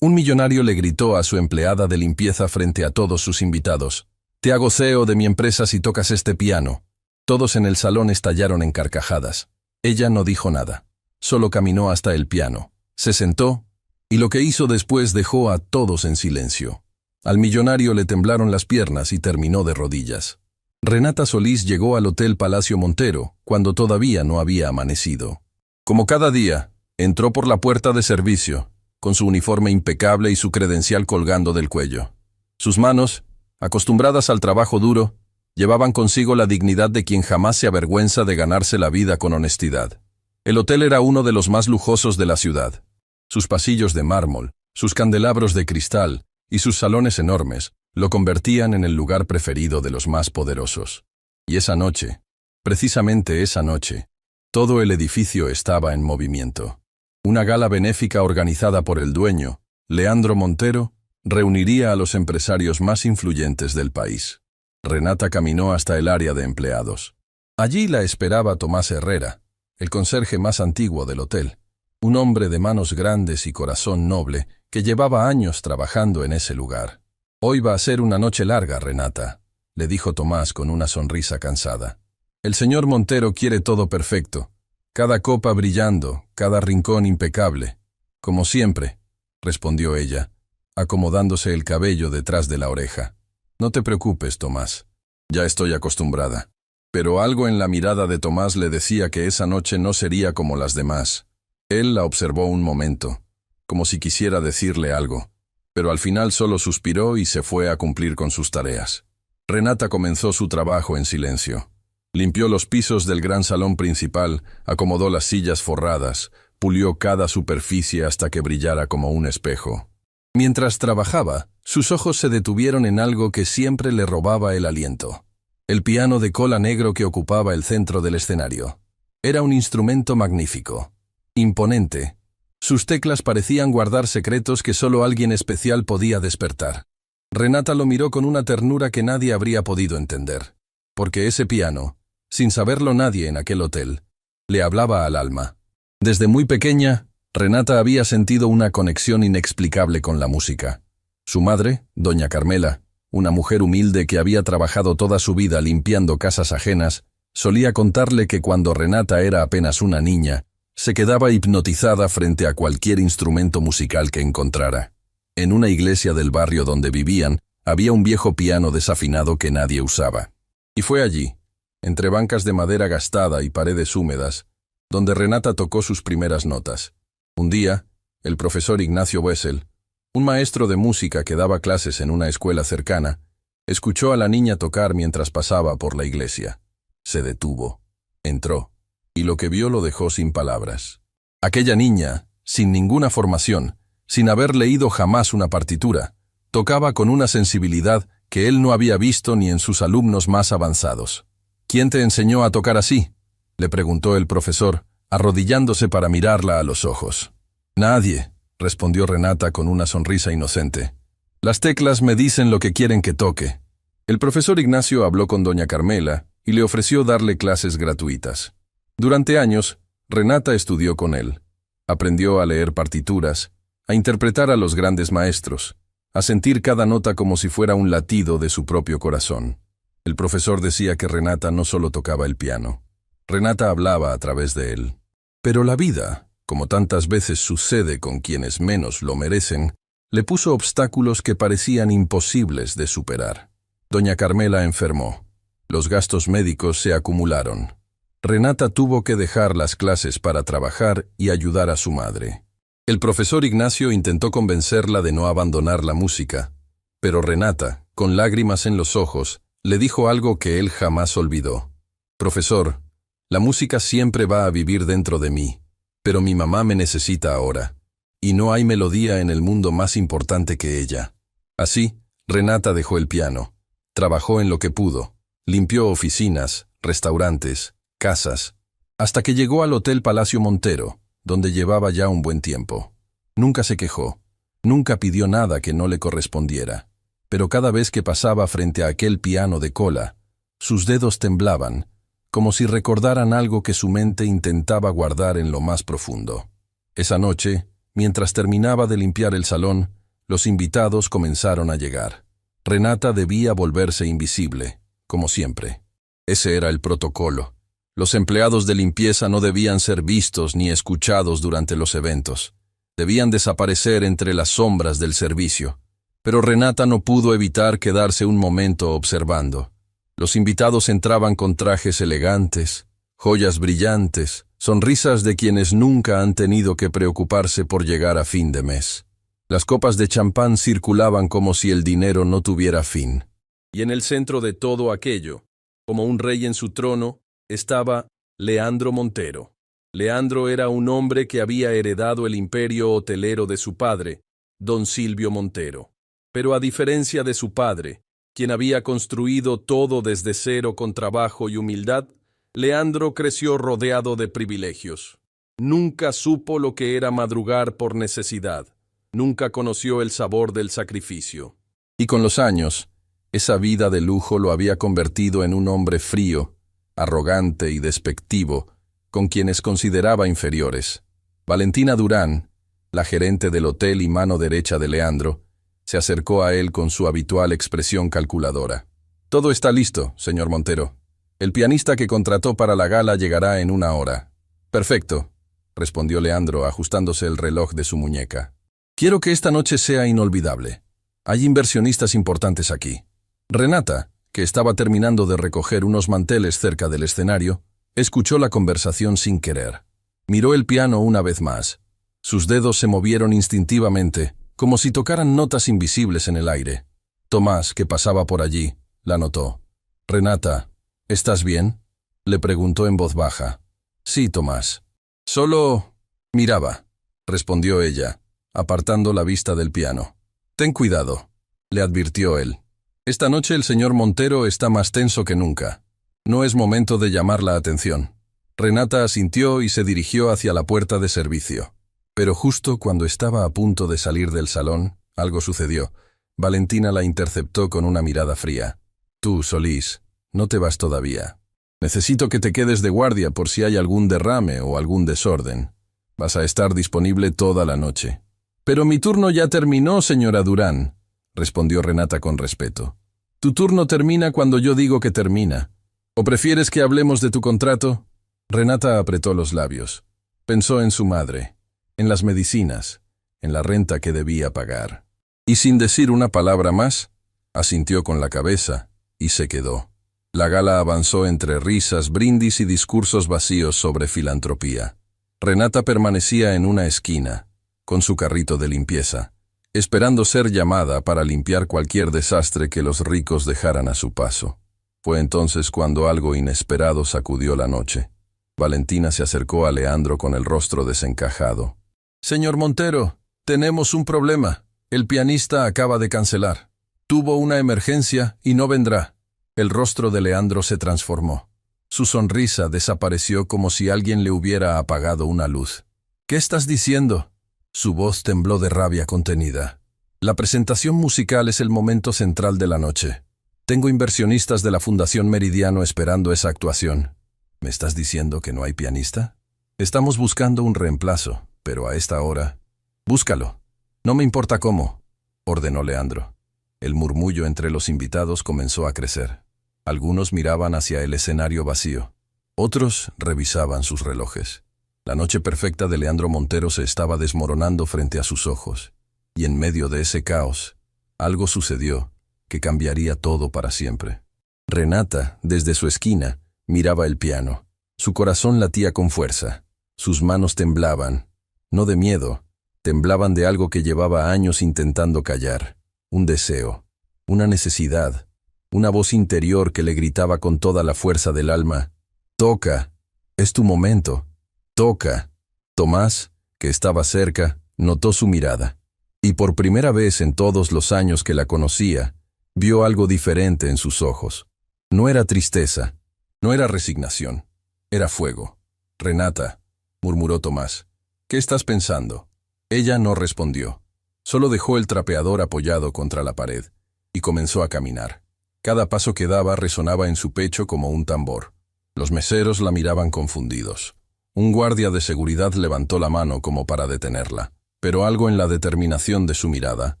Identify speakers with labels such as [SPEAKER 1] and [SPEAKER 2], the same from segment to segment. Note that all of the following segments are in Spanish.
[SPEAKER 1] Un millonario le gritó a su empleada de limpieza frente a todos sus invitados: «Te hago CEO de mi empresa si tocas este piano». Todos en el salón estallaron en carcajadas. Ella no dijo nada. Solo caminó hasta el piano, se sentó, y lo que hizo después dejó a todos en silencio. Al millonario le temblaron las piernas y terminó de rodillas. Renata Solís llegó al Hotel Palacio Montero, cuando todavía no había amanecido. Como cada día, entró por la puerta de servicio, con su uniforme impecable y su credencial colgando del cuello. Sus manos, acostumbradas al trabajo duro, llevaban consigo la dignidad de quien jamás se avergüenza de ganarse la vida con honestidad. El hotel era uno de los más lujosos de la ciudad. Sus pasillos de mármol, sus candelabros de cristal y sus salones enormes lo convertían en el lugar preferido de los más poderosos. Y esa noche, precisamente esa noche, todo el edificio estaba en movimiento. Una gala benéfica organizada por el dueño, Leandro Montero, reuniría a los empresarios más influyentes del país. Renata caminó hasta el área de empleados. Allí la esperaba Tomás Herrera, el conserje más antiguo del hotel, un hombre de manos grandes y corazón noble que llevaba años trabajando en ese lugar. «Hoy va a ser una noche larga, Renata», le dijo Tomás con una sonrisa cansada. «El señor Montero quiere todo perfecto, cada copa brillando, cada rincón impecable». «Como siempre», respondió ella, acomodándose el cabello detrás de la oreja. «No te preocupes, Tomás. Ya estoy acostumbrada». Pero algo en la mirada de Tomás le decía que esa noche no sería como las demás. Él la observó un momento, como si quisiera decirle algo, pero al final solo suspiró y se fue a cumplir con sus tareas. Renata comenzó su trabajo en silencio. Limpió los pisos del gran salón principal, acomodó las sillas forradas, pulió cada superficie hasta que brillara como un espejo. Mientras trabajaba, sus ojos se detuvieron en algo que siempre le robaba el aliento: el piano de cola negro que ocupaba el centro del escenario. Era un instrumento magnífico, imponente. Sus teclas parecían guardar secretos que solo alguien especial podía despertar. Renata lo miró con una ternura que nadie habría podido entender, porque ese piano, sin saberlo nadie en aquel hotel, le hablaba al alma. Desde muy pequeña, Renata había sentido una conexión inexplicable con la música. Su madre, doña Carmela, una mujer humilde que había trabajado toda su vida limpiando casas ajenas, solía contarle que cuando Renata era apenas una niña, se quedaba hipnotizada frente a cualquier instrumento musical que encontrara. En una iglesia del barrio donde vivían, había un viejo piano desafinado que nadie usaba. Y fue allí, entre bancas de madera gastada y paredes húmedas, donde Renata tocó sus primeras notas. Un día, el profesor Ignacio Wessel, un maestro de música que daba clases en una escuela cercana, escuchó a la niña tocar mientras pasaba por la iglesia. Se detuvo, entró, y lo que vio lo dejó sin palabras. Aquella niña, sin ninguna formación, sin haber leído jamás una partitura, tocaba con una sensibilidad que él no había visto ni en sus alumnos más avanzados. «¿Quién te enseñó a tocar así?», le preguntó el profesor, arrodillándose para mirarla a los ojos. «Nadie», respondió Renata con una sonrisa inocente. «Las teclas me dicen lo que quieren que toque». El profesor Ignacio habló con doña Carmela y le ofreció darle clases gratuitas. Durante años, Renata estudió con él. Aprendió a leer partituras, a interpretar a los grandes maestros, a sentir cada nota como si fuera un latido de su propio corazón. El profesor decía que Renata no solo tocaba el piano. Renata hablaba a través de él. Pero la vida, como tantas veces sucede con quienes menos lo merecen, le puso obstáculos que parecían imposibles de superar. Doña Carmela enfermó. Los gastos médicos se acumularon. Renata tuvo que dejar las clases para trabajar y ayudar a su madre. El profesor Ignacio intentó convencerla de no abandonar la música, pero Renata, con lágrimas en los ojos, le dijo algo que él jamás olvidó. «Profesor, la música siempre va a vivir dentro de mí, pero mi mamá me necesita ahora, y no hay melodía en el mundo más importante que ella». Así, Renata dejó el piano, trabajó en lo que pudo, limpió oficinas, restaurantes, casas, hasta que llegó al Hotel Palacio Montero, donde llevaba ya un buen tiempo. Nunca se quejó, nunca pidió nada que no le correspondiera, pero cada vez que pasaba frente a aquel piano de cola, sus dedos temblaban, como si recordaran algo que su mente intentaba guardar en lo más profundo. Esa noche, Mientras terminaba de limpiar el salón, los invitados comenzaron a llegar. Renata debía volverse invisible, como siempre. Ese era el protocolo. Los empleados de limpieza no debían ser vistos ni escuchados durante los eventos. Debían desaparecer entre las sombras del servicio. Pero Renata no pudo evitar quedarse un momento observando. Los invitados entraban con trajes elegantes, joyas brillantes, sonrisas de quienes nunca han tenido que preocuparse por llegar a fin de mes. Las copas de champán circulaban como si el dinero no tuviera fin. Y en el centro de todo aquello, como un rey en su trono, estaba Leandro Montero. Leandro era un hombre que había heredado el imperio hotelero de su padre, don Silvio Montero. Pero a diferencia de su padre, quien había construido todo desde cero con trabajo y humildad, Leandro creció rodeado de privilegios. Nunca supo lo que era madrugar por necesidad. Nunca conoció el sabor del sacrificio. Y con los años, esa vida de lujo lo había convertido en un hombre frío, arrogante y despectivo, con quienes consideraba inferiores. Valentina Durán, la gerente del hotel y mano derecha de Leandro, se acercó a él con su habitual expresión calculadora. «Todo está listo, señor Montero. El pianista que contrató para la gala llegará en 1 hora». «Perfecto», respondió Leandro ajustándose el reloj de su muñeca. «Quiero que esta noche sea inolvidable. Hay inversionistas importantes aquí». Renata, que estaba terminando de recoger unos manteles cerca del escenario, escuchó la conversación sin querer. Miró el piano una vez más. Sus dedos se movieron instintivamente, como si tocaran notas invisibles en el aire. Tomás, que pasaba por allí, la notó. «Renata, ¿estás bien?», le preguntó en voz baja. «Sí, Tomás». «Solo miraba», respondió ella, apartando la vista del piano. «Ten cuidado», le advirtió él. «Esta noche el señor Montero está más tenso que nunca. No es momento de llamar la atención». Renata asintió y se dirigió hacia la puerta de servicio. Pero justo cuando estaba a punto de salir del salón, algo sucedió. Valentina la interceptó con una mirada fría. «Tú, Solís, no te vas todavía. Necesito que te quedes de guardia por si hay algún derrame o algún desorden. Vas a estar disponible toda la noche». «Pero mi turno ya terminó, señora Durán», respondió Renata con respeto. «Tu turno termina cuando yo digo que termina. ¿O prefieres que hablemos de tu contrato?» Renata apretó los labios. Pensó en su madre, en las medicinas, en la renta que debía pagar. Y sin decir una palabra más, asintió con la cabeza y se quedó. La gala avanzó entre risas, brindis y discursos vacíos sobre filantropía. Renata permanecía en una esquina, con su carrito de limpieza, esperando ser llamada para limpiar cualquier desastre que los ricos dejaran a su paso. Fue entonces cuando algo inesperado sacudió la noche. Valentina se acercó a Leandro con el rostro desencajado. «Señor Montero, tenemos un problema. El pianista acaba de cancelar. Tuvo una emergencia y no vendrá». El rostro de Leandro se transformó. Su sonrisa desapareció como si alguien le hubiera apagado una luz. «¿Qué estás diciendo?». Su voz tembló de rabia contenida. «La presentación musical es el momento central de la noche. Tengo inversionistas de la Fundación Meridiano esperando esa actuación». «¿Me estás diciendo que no hay pianista?». «Estamos buscando un reemplazo, pero a esta hora...». «Búscalo. No me importa cómo», ordenó Leandro. El murmullo entre los invitados comenzó a crecer. Algunos miraban hacia el escenario vacío. Otros revisaban sus relojes. La noche perfecta de Leandro Montero se estaba desmoronando frente a sus ojos. Y en medio de ese caos, algo sucedió que cambiaría todo para siempre. Renata, desde su esquina, miraba el piano. Su corazón latía con fuerza. Sus manos temblaban. No de miedo, temblaban de algo que llevaba años intentando callar. Un deseo, una necesidad, una voz interior que le gritaba con toda la fuerza del alma: «Toca, es tu momento, toca». Tomás, que estaba cerca, notó su mirada. Y por primera vez en todos los años que la conocía, vio algo diferente en sus ojos. No era tristeza, no era resignación, era fuego. «Renata», murmuró Tomás, «¿qué estás pensando?». Ella no respondió. Solo dejó el trapeador apoyado contra la pared y comenzó a caminar. Cada paso que daba resonaba en su pecho como un tambor. Los meseros la miraban confundidos. Un guardia de seguridad levantó la mano como para detenerla, Pero algo en la determinación de su mirada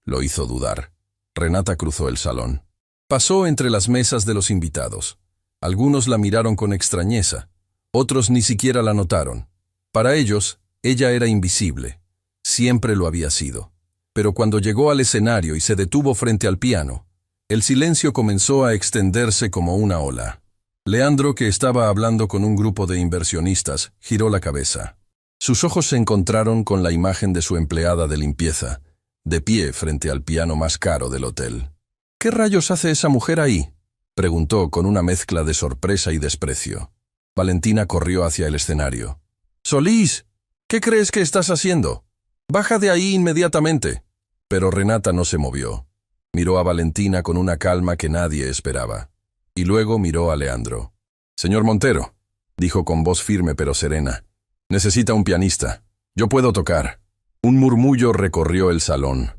[SPEAKER 1] lo hizo dudar. Renata cruzó el salón. Pasó entre las mesas de los invitados. Algunos la miraron con extrañeza, otros ni siquiera la notaron. Para ellos, ella era invisible. Siempre lo había sido. Pero cuando llegó al escenario y se detuvo frente al piano, el silencio comenzó a extenderse como una ola. Leandro, que estaba hablando con un grupo de inversionistas, giró la cabeza. Sus ojos se encontraron con la imagen de su empleada de limpieza, de pie frente al piano más caro del hotel. «¿Qué rayos hace esa mujer ahí?», preguntó con una mezcla de sorpresa y desprecio. Valentina corrió hacia el escenario. «Solís, ¿qué crees que estás haciendo? Baja de ahí inmediatamente». Pero Renata no se movió. Miró a Valentina con una calma que nadie esperaba. Y luego miró a Leandro. «Señor Montero», dijo con voz firme pero serena, «necesita un pianista. Yo puedo tocar». Un murmullo recorrió el salón.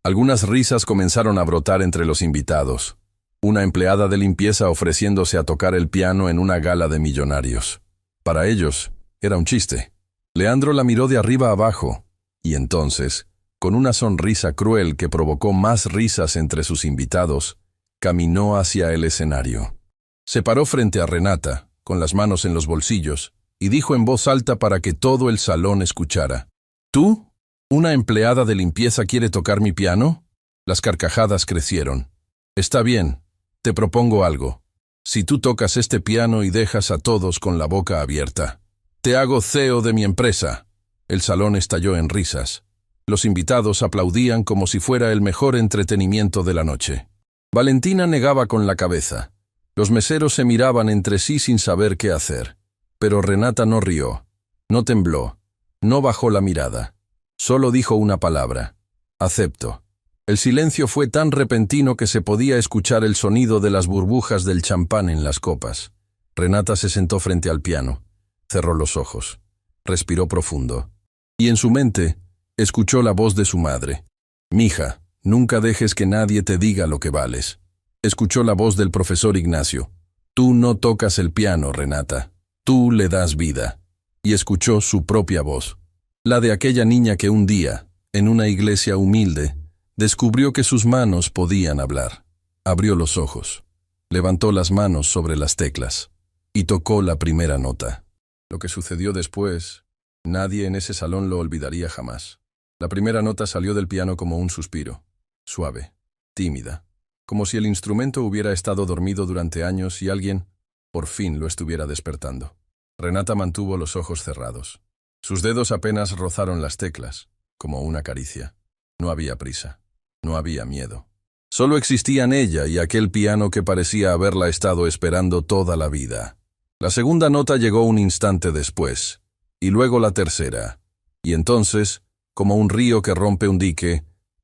[SPEAKER 1] Algunas risas comenzaron a brotar entre los invitados. Una empleada de limpieza ofreciéndose a tocar el piano en una gala de millonarios. Para ellos, era un chiste. Leandro la miró de arriba a abajo, y entonces, con una sonrisa cruel que provocó más risas entre sus invitados, caminó hacia el escenario. Se paró frente a Renata, con las manos en los bolsillos, y dijo en voz alta para que todo el salón escuchara: «¿Tú? ¿Una empleada de limpieza quiere tocar mi piano?». Las carcajadas crecieron. «Está bien, te propongo algo. Si tú tocas este piano y dejas a todos con la boca abierta, te hago CEO de mi empresa». El salón estalló en risas. Los invitados aplaudían como si fuera el mejor entretenimiento de la noche. Valentina negaba con la cabeza. Los meseros se miraban entre sí sin saber qué hacer. Pero Renata no rió, no tembló, no bajó la mirada. Solo dijo una palabra: «Acepto». El silencio fue tan repentino que se podía escuchar el sonido de las burbujas del champán en las copas. Renata se sentó frente al piano, cerró los ojos, respiró profundo. Y en su mente, escuchó la voz de su madre: «Mija, nunca dejes que nadie te diga lo que vales». Escuchó la voz del profesor Ignacio: «Tú no tocas el piano, Renata, tú le das vida». Y escuchó su propia voz, la de aquella niña que un día, en una iglesia humilde, descubrió que sus manos podían hablar. Abrió los ojos, levantó las manos sobre las teclas y tocó la primera nota. Lo que sucedió después, nadie en ese salón lo olvidaría jamás. La primera nota salió del piano como un suspiro, suave, tímida, como si el instrumento hubiera estado dormido durante años y alguien, por fin, lo estuviera despertando. Renata mantuvo los ojos cerrados. Sus dedos apenas rozaron las teclas, como una caricia. No había prisa, no había miedo. Solo existían ella y aquel piano que parecía haberla estado esperando toda la vida. La segunda nota llegó un instante después, y luego la tercera. Y entonces, como un río que rompe un dique,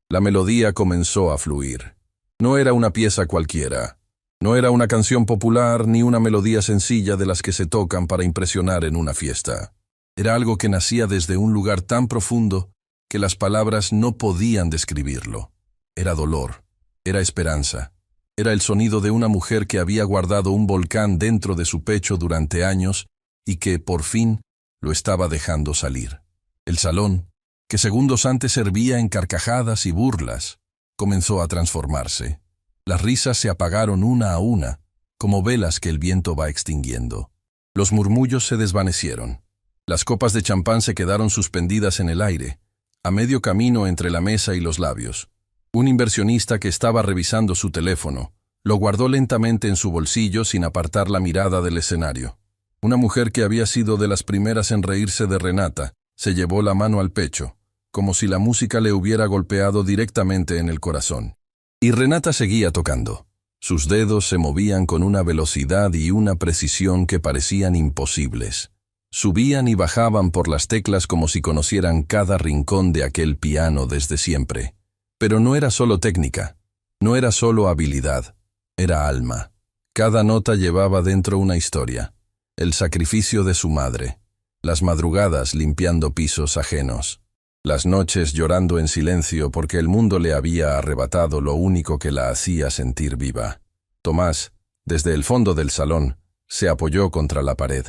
[SPEAKER 1] la melodía comenzó a fluir. No era una pieza cualquiera. No era una canción popular ni una melodía sencilla de las que se tocan para impresionar en una fiesta. Era algo que nacía desde un lugar tan profundo que las palabras no podían describirlo. Era dolor, era esperanza, era el sonido de una mujer que había guardado un volcán dentro de su pecho durante años y que, por fin, lo estaba dejando salir. El salón, que segundos antes hervía en carcajadas y burlas, comenzó a transformarse. Las risas se apagaron una a una, como velas que el viento va extinguiendo. Los murmullos se desvanecieron. Las copas de champán se quedaron suspendidas en el aire, a medio camino entre la mesa y los labios. Un inversionista que estaba revisando su teléfono lo guardó lentamente en su bolsillo sin apartar la mirada del escenario. Una mujer que había sido de las primeras en reírse de Renata se llevó la mano al pecho, como si la música le hubiera golpeado directamente en el corazón. Y Renata seguía tocando. Sus dedos se movían con una velocidad y una precisión que parecían imposibles. Subían y bajaban por las teclas como si conocieran cada rincón de aquel piano desde siempre. Pero no era solo técnica, no era solo habilidad, era alma. Cada nota llevaba dentro una historia, el sacrificio de su madre, las madrugadas limpiando pisos ajenos, las noches llorando en silencio porque el mundo le había arrebatado lo único que la hacía sentir viva. Tomás, desde el fondo del salón, se apoyó contra la pared.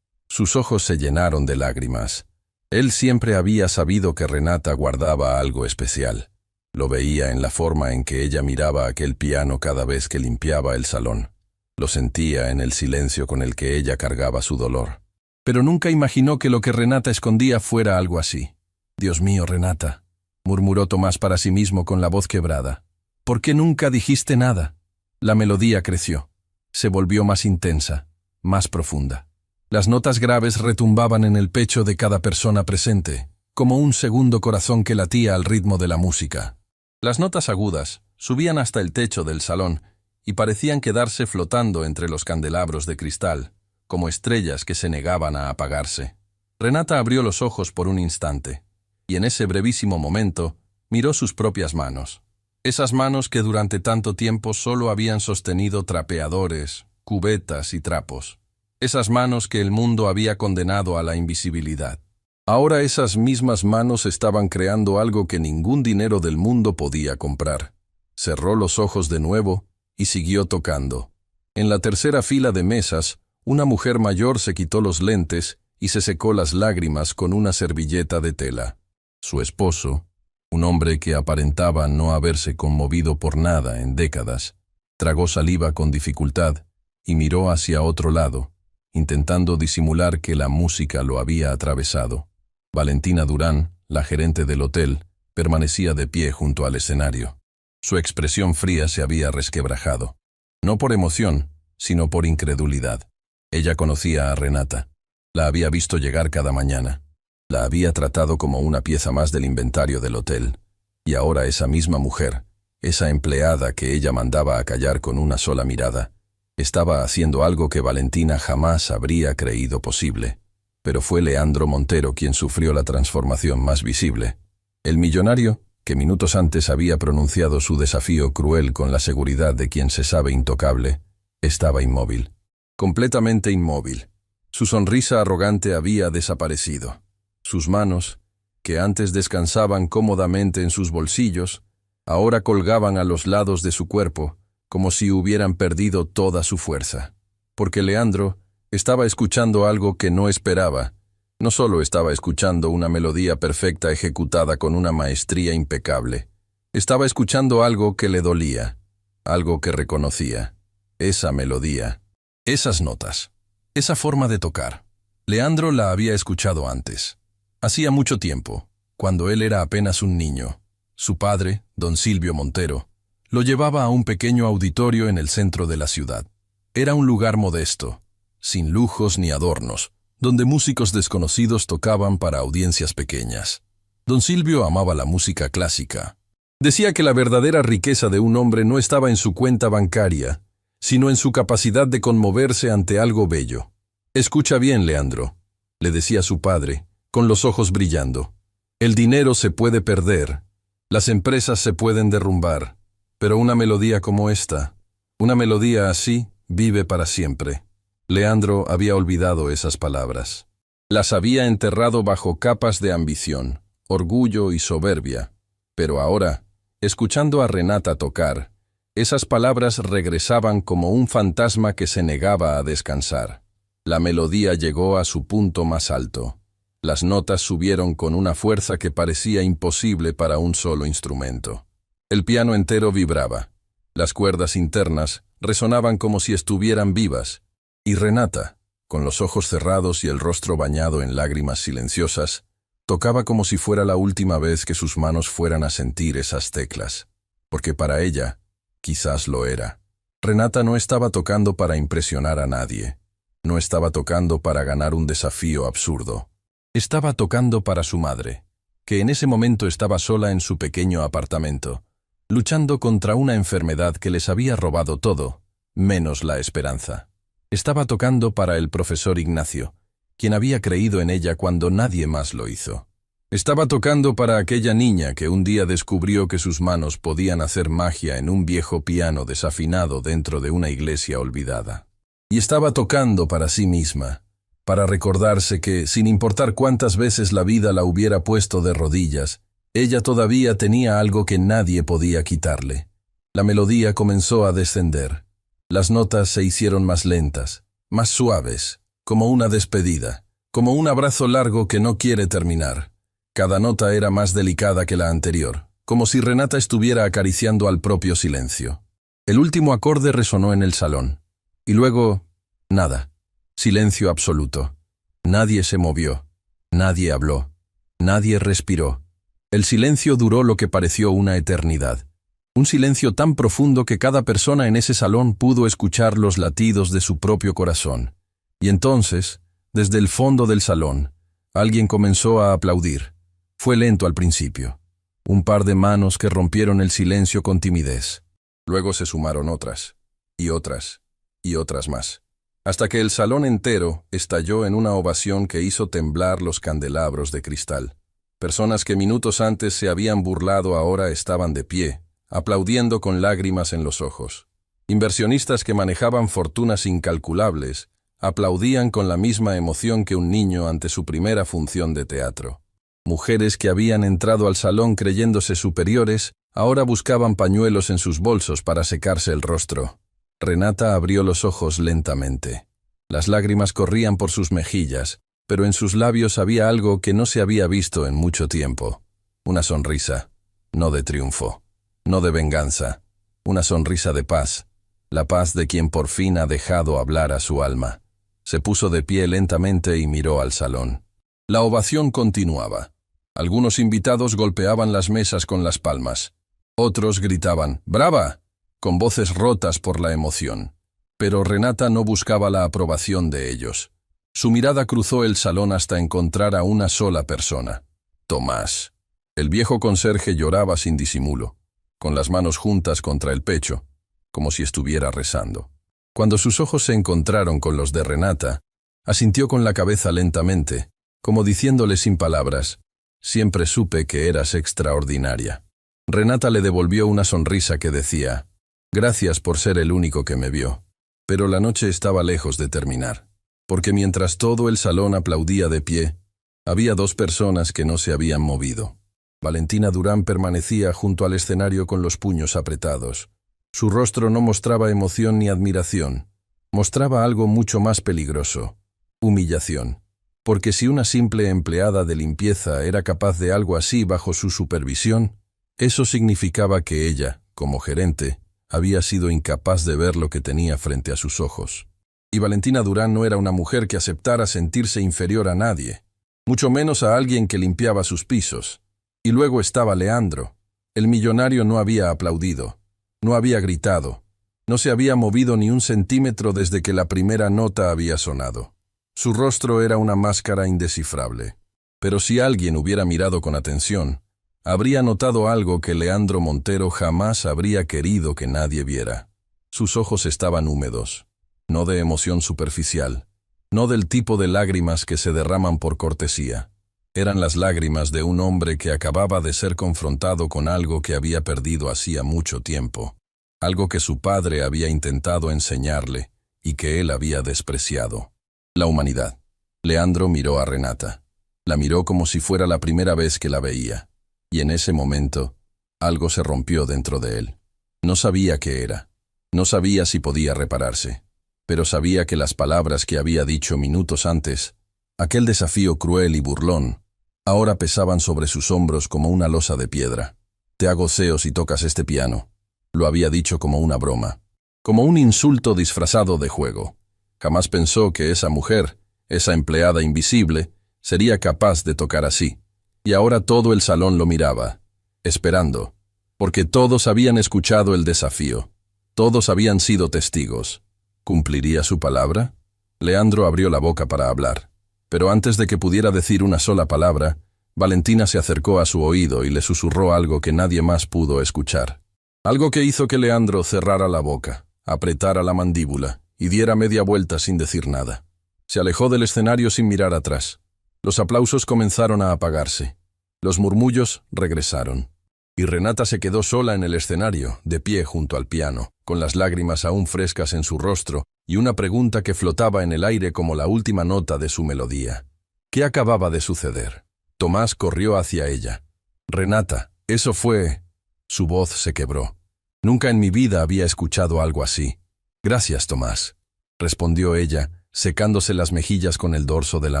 [SPEAKER 1] Sus ojos se llenaron de lágrimas. Él siempre había sabido que Renata guardaba algo especial. Lo veía en la forma en que ella miraba aquel piano cada vez que limpiaba el salón. Lo sentía en el silencio con el que ella cargaba su dolor. Pero nunca imaginó que lo que Renata escondía fuera algo así. «Dios mío, Renata», murmuró Tomás para sí mismo con la voz quebrada. «¿Por qué nunca dijiste nada?» La melodía creció. Se volvió más intensa, más profunda. Las notas graves retumbaban en el pecho de cada persona presente, como un segundo corazón que latía al ritmo de la música. Las notas agudas subían hasta el techo del salón y parecían quedarse flotando entre los candelabros de cristal, como estrellas que se negaban a apagarse. Renata abrió los ojos por un instante, y en ese brevísimo momento miró sus propias manos. Esas manos que durante tanto tiempo solo habían sostenido trapeadores, cubetas y trapos. Esas manos que el mundo había condenado a la invisibilidad. Ahora esas mismas manos estaban creando algo que ningún dinero del mundo podía comprar. Cerró los ojos de nuevo y siguió tocando. En la tercera fila de mesas, una mujer mayor se quitó los lentes y se secó las lágrimas con una servilleta de tela. Su esposo, un hombre que aparentaba no haberse conmovido por nada en décadas, tragó saliva con dificultad y miró hacia otro lado, intentando disimular que la música lo había atravesado. Valentina Durán, la gerente del hotel, permanecía de pie junto al escenario. Su expresión fría se había resquebrajado. No por emoción, sino por incredulidad. Ella conocía a Renata. La había visto llegar cada mañana. La había tratado como una pieza más del inventario del hotel. Y ahora esa misma mujer, esa empleada que ella mandaba a callar con una sola mirada, estaba haciendo algo que Valentina jamás habría creído posible. Pero fue Leandro Montero quien sufrió la transformación más visible. El millonario, que minutos antes había pronunciado su desafío cruel con la seguridad de quien se sabe intocable, estaba inmóvil. Completamente inmóvil. Su sonrisa arrogante había desaparecido. Sus manos, que antes descansaban cómodamente en sus bolsillos, ahora colgaban a los lados de su cuerpo, como si hubieran perdido toda su fuerza. Porque Leandro estaba escuchando algo que no esperaba. No solo estaba escuchando una melodía perfecta ejecutada con una maestría impecable. Estaba escuchando algo que le dolía, algo que reconocía. Esa melodía, esas notas, esa forma de tocar. Leandro la había escuchado antes. Hacía mucho tiempo, cuando él era apenas un niño. Su padre, don Silvio Montero, lo llevaba a un pequeño auditorio en el centro de la ciudad. Era un lugar modesto, sin lujos ni adornos, donde músicos desconocidos tocaban para audiencias pequeñas. Don Silvio amaba la música clásica. Decía que la verdadera riqueza de un hombre no estaba en su cuenta bancaria, sino en su capacidad de conmoverse ante algo bello. «Escucha bien, Leandro», le decía su padre, con los ojos brillando. «El dinero se puede perder, las empresas se pueden derrumbar, pero una melodía como esta, una melodía así, vive para siempre». Leandro había olvidado esas palabras. Las había enterrado bajo capas de ambición, orgullo y soberbia. Pero ahora, escuchando a Renata tocar, esas palabras regresaban como un fantasma que se negaba a descansar. La melodía llegó a su punto más alto. Las notas subieron con una fuerza que parecía imposible para un solo instrumento. El piano entero vibraba. Las cuerdas internas resonaban como si estuvieran vivas. Y Renata, con los ojos cerrados y el rostro bañado en lágrimas silenciosas, tocaba como si fuera la última vez que sus manos fueran a sentir esas teclas. Porque para ella, quizás lo era. Renata no estaba tocando para impresionar a nadie. No estaba tocando para ganar un desafío absurdo. Estaba tocando para su madre, que en ese momento estaba sola en su pequeño apartamento, luchando contra una enfermedad que les había robado todo, menos la esperanza. Estaba tocando para el profesor Ignacio, quien había creído en ella cuando nadie más lo hizo. Estaba tocando para aquella niña que un día descubrió que sus manos podían hacer magia en un viejo piano desafinado dentro de una iglesia olvidada. Y estaba tocando para sí misma, para recordarse que, sin importar cuántas veces la vida la hubiera puesto de rodillas, ella todavía tenía algo que nadie podía quitarle. La melodía comenzó a descender. Las notas se hicieron más lentas, más suaves, como una despedida, como un abrazo largo que no quiere terminar. Cada nota era más delicada que la anterior, como si Renata estuviera acariciando al propio silencio. El último acorde resonó en el salón. Y luego, nada. Silencio absoluto. Nadie se movió. Nadie habló. Nadie respiró. El silencio duró lo que pareció una eternidad. Un silencio tan profundo que cada persona en ese salón pudo escuchar los latidos de su propio corazón. Y entonces, desde el fondo del salón, alguien comenzó a aplaudir. Fue lento al principio. Un par de manos que rompieron el silencio con timidez. Luego se sumaron otras, y otras, y otras más. Hasta que el salón entero estalló en una ovación que hizo temblar los candelabros de cristal. Personas que minutos antes se habían burlado ahora estaban de pie, aplaudiendo con lágrimas en los ojos. Inversionistas que manejaban fortunas incalculables aplaudían con la misma emoción que un niño ante su primera función de teatro. Mujeres que habían entrado al salón creyéndose superiores, ahora buscaban pañuelos en sus bolsos para secarse el rostro. Renata abrió los ojos lentamente. Las lágrimas corrían por sus mejillas, pero en sus labios había algo que no se había visto en mucho tiempo. Una sonrisa, no de triunfo, no de venganza, una sonrisa de paz, la paz de quien por fin ha dejado hablar a su alma. Se puso de pie lentamente y miró al salón. La ovación continuaba. Algunos invitados golpeaban las mesas con las palmas. Otros gritaban «¡Brava!», con voces rotas por la emoción. Pero Renata no buscaba la aprobación de ellos. Su mirada cruzó el salón hasta encontrar a una sola persona. Tomás. El viejo conserje lloraba sin disimulo, con las manos juntas contra el pecho, como si estuviera rezando. Cuando sus ojos se encontraron con los de Renata, asintió con la cabeza lentamente, como diciéndole sin palabras, «Siempre supe que eras extraordinaria». Renata le devolvió una sonrisa que decía, «Gracias por ser el único que me vio». Pero la noche estaba lejos de terminar, porque mientras todo el salón aplaudía de pie, había dos personas que no se habían movido. Valentina Durán permanecía junto al escenario con los puños apretados. Su rostro no mostraba emoción ni admiración, mostraba algo mucho más peligroso, humillación. Porque si una simple empleada de limpieza era capaz de algo así bajo su supervisión, eso significaba que ella, como gerente, había sido incapaz de ver lo que tenía frente a sus ojos. Y Valentina Durán no era una mujer que aceptara sentirse inferior a nadie, mucho menos a alguien que limpiaba sus pisos. Y luego estaba Leandro. El millonario no había aplaudido, no había gritado, no se había movido ni un centímetro desde que la primera nota había sonado. Su rostro era una máscara indescifrable. Pero si alguien hubiera mirado con atención, habría notado algo que Leandro Montero jamás habría querido que nadie viera. Sus ojos estaban húmedos, no de emoción superficial, no del tipo de lágrimas que se derraman por cortesía. Eran las lágrimas de un hombre que acababa de ser confrontado con algo que había perdido hacía mucho tiempo, algo que su padre había intentado enseñarle y que él había despreciado. La humanidad. Leandro miró a Renata. La miró como si fuera la primera vez que la veía. Y en ese momento, algo se rompió dentro de él. No sabía qué era. No sabía si podía repararse. Pero sabía que las palabras que había dicho minutos antes, aquel desafío cruel y burlón, ahora pesaban sobre sus hombros como una losa de piedra. «Te hago ceo si tocas este piano», lo había dicho como una broma, como un insulto disfrazado de juego. Jamás pensó que esa mujer, esa empleada invisible, sería capaz de tocar así. Y ahora todo el salón lo miraba, esperando, porque todos habían escuchado el desafío. Todos habían sido testigos. ¿Cumpliría su palabra? Leandro abrió la boca para hablar, pero antes de que pudiera decir una sola palabra, Valentina se acercó a su oído y le susurró algo que nadie más pudo escuchar. Algo que hizo que Leandro cerrara la boca, apretara la mandíbula y diera media vuelta sin decir nada. Se alejó del escenario sin mirar atrás. Los aplausos comenzaron a apagarse. Los murmullos regresaron. Y Renata se quedó sola en el escenario, de pie junto al piano, con las lágrimas aún frescas en su rostro y una pregunta que flotaba en el aire como la última nota de su melodía. ¿Qué acababa de suceder? Tomás corrió hacia ella. «Renata, eso fue...». Su voz se quebró. «Nunca en mi vida había escuchado algo así». «Gracias, Tomás», respondió ella, secándose las mejillas con el dorso de la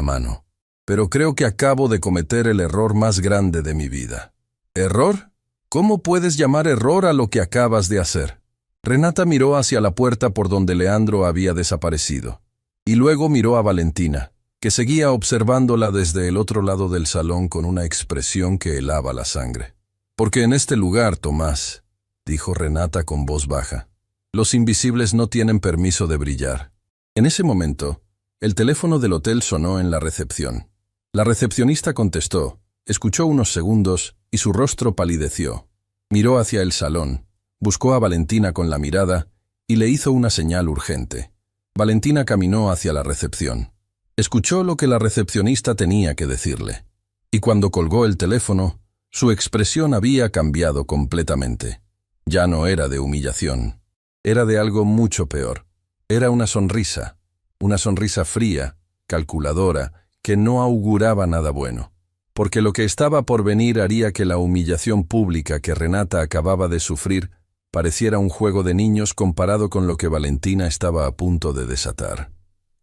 [SPEAKER 1] mano. pero creo que acabo de cometer el error más grande de mi vida. ¿Error? ¿Cómo puedes llamar error a lo que acabas de hacer? Renata miró hacia la puerta por donde Leandro había desaparecido. Y luego miró a Valentina, que seguía observándola desde el otro lado del salón con una expresión que helaba la sangre. «Porque en este lugar, Tomás», dijo Renata con voz baja, «los invisibles no tienen permiso de brillar». En ese momento, el teléfono del hotel sonó en la recepción. La recepcionista contestó, escuchó unos segundos y su rostro palideció. Miró hacia el salón, buscó a Valentina con la mirada y le hizo una señal urgente. Valentina caminó hacia la recepción. Escuchó lo que la recepcionista tenía que decirle. Y cuando colgó el teléfono, su expresión había cambiado completamente. Ya no era de humillación. Era de algo mucho peor. Era una sonrisa fría, calculadora, que no auguraba nada bueno. Porque lo que estaba por venir haría que la humillación pública que Renata acababa de sufrir pareciera un juego de niños comparado con lo que Valentina estaba a punto de desatar.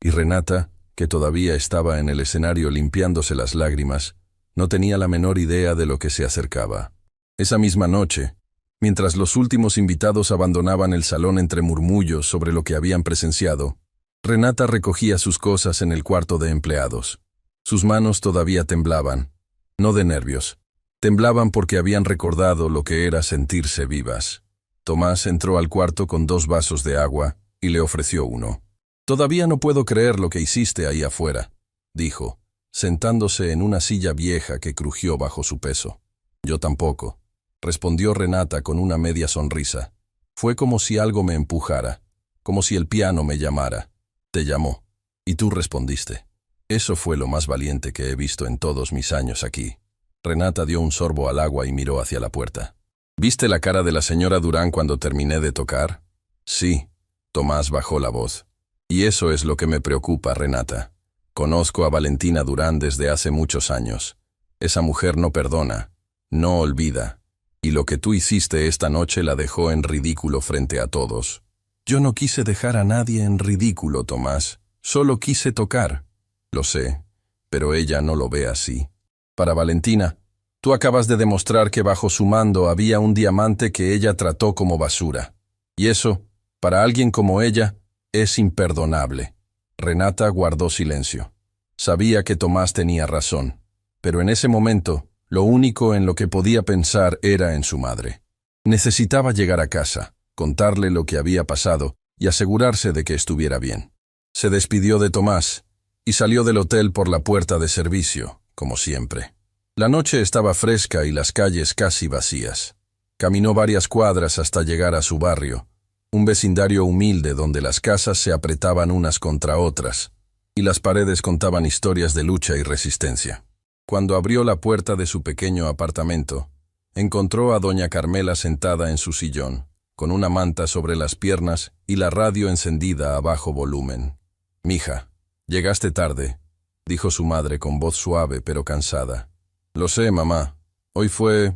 [SPEAKER 1] Y Renata, que todavía estaba en el escenario limpiándose las lágrimas, no tenía la menor idea de lo que se acercaba. Esa misma noche, mientras los últimos invitados abandonaban el salón entre murmullos sobre lo que habían presenciado, Renata recogía sus cosas en el cuarto de empleados. Sus manos todavía temblaban, no de nervios. Temblaban porque habían recordado lo que era sentirse vivas. Tomás entró al cuarto con 2 vasos de agua y le ofreció uno. «Todavía no puedo creer lo que hiciste ahí afuera», dijo, sentándose en una silla vieja que crujió bajo su peso. «Yo tampoco», respondió Renata con una media sonrisa. «Fue como si algo me empujara, como si el piano me llamara. Te llamó, y tú respondiste. Eso fue lo más valiente que he visto en todos mis años aquí». Renata dio un sorbo al agua y miró hacia la puerta. «¿Viste la cara de la señora Durán cuando terminé de tocar?» «Sí», Tomás bajó la voz. «Y eso es lo que me preocupa, Renata. Conozco a Valentina Durán desde hace muchos años. Esa mujer no perdona, no olvida. Y lo que tú hiciste esta noche la dejó en ridículo frente a todos». «Yo no quise dejar a nadie en ridículo, Tomás. Solo quise tocar». «Lo sé, pero ella no lo ve así. Para Valentina, tú acabas de demostrar que bajo su mando había un diamante que ella trató como basura. Y eso, para alguien como ella, es imperdonable». Renata guardó silencio. Sabía que Tomás tenía razón, pero en ese momento, lo único en lo que podía pensar era en su madre. Necesitaba llegar a casa, contarle lo que había pasado y asegurarse de que estuviera bien. Se despidió de Tomás y salió del hotel por la puerta de servicio, como siempre. La noche estaba fresca y las calles casi vacías. Caminó varias cuadras hasta llegar a su barrio, un vecindario humilde donde las casas se apretaban unas contra otras, y las paredes contaban historias de lucha y resistencia. Cuando abrió la puerta de su pequeño apartamento, encontró a doña Carmela sentada en su sillón, con una manta sobre las piernas y la radio encendida a bajo volumen. «Mija, llegaste tarde», dijo su madre con voz suave pero cansada. «Lo sé, mamá. Hoy fue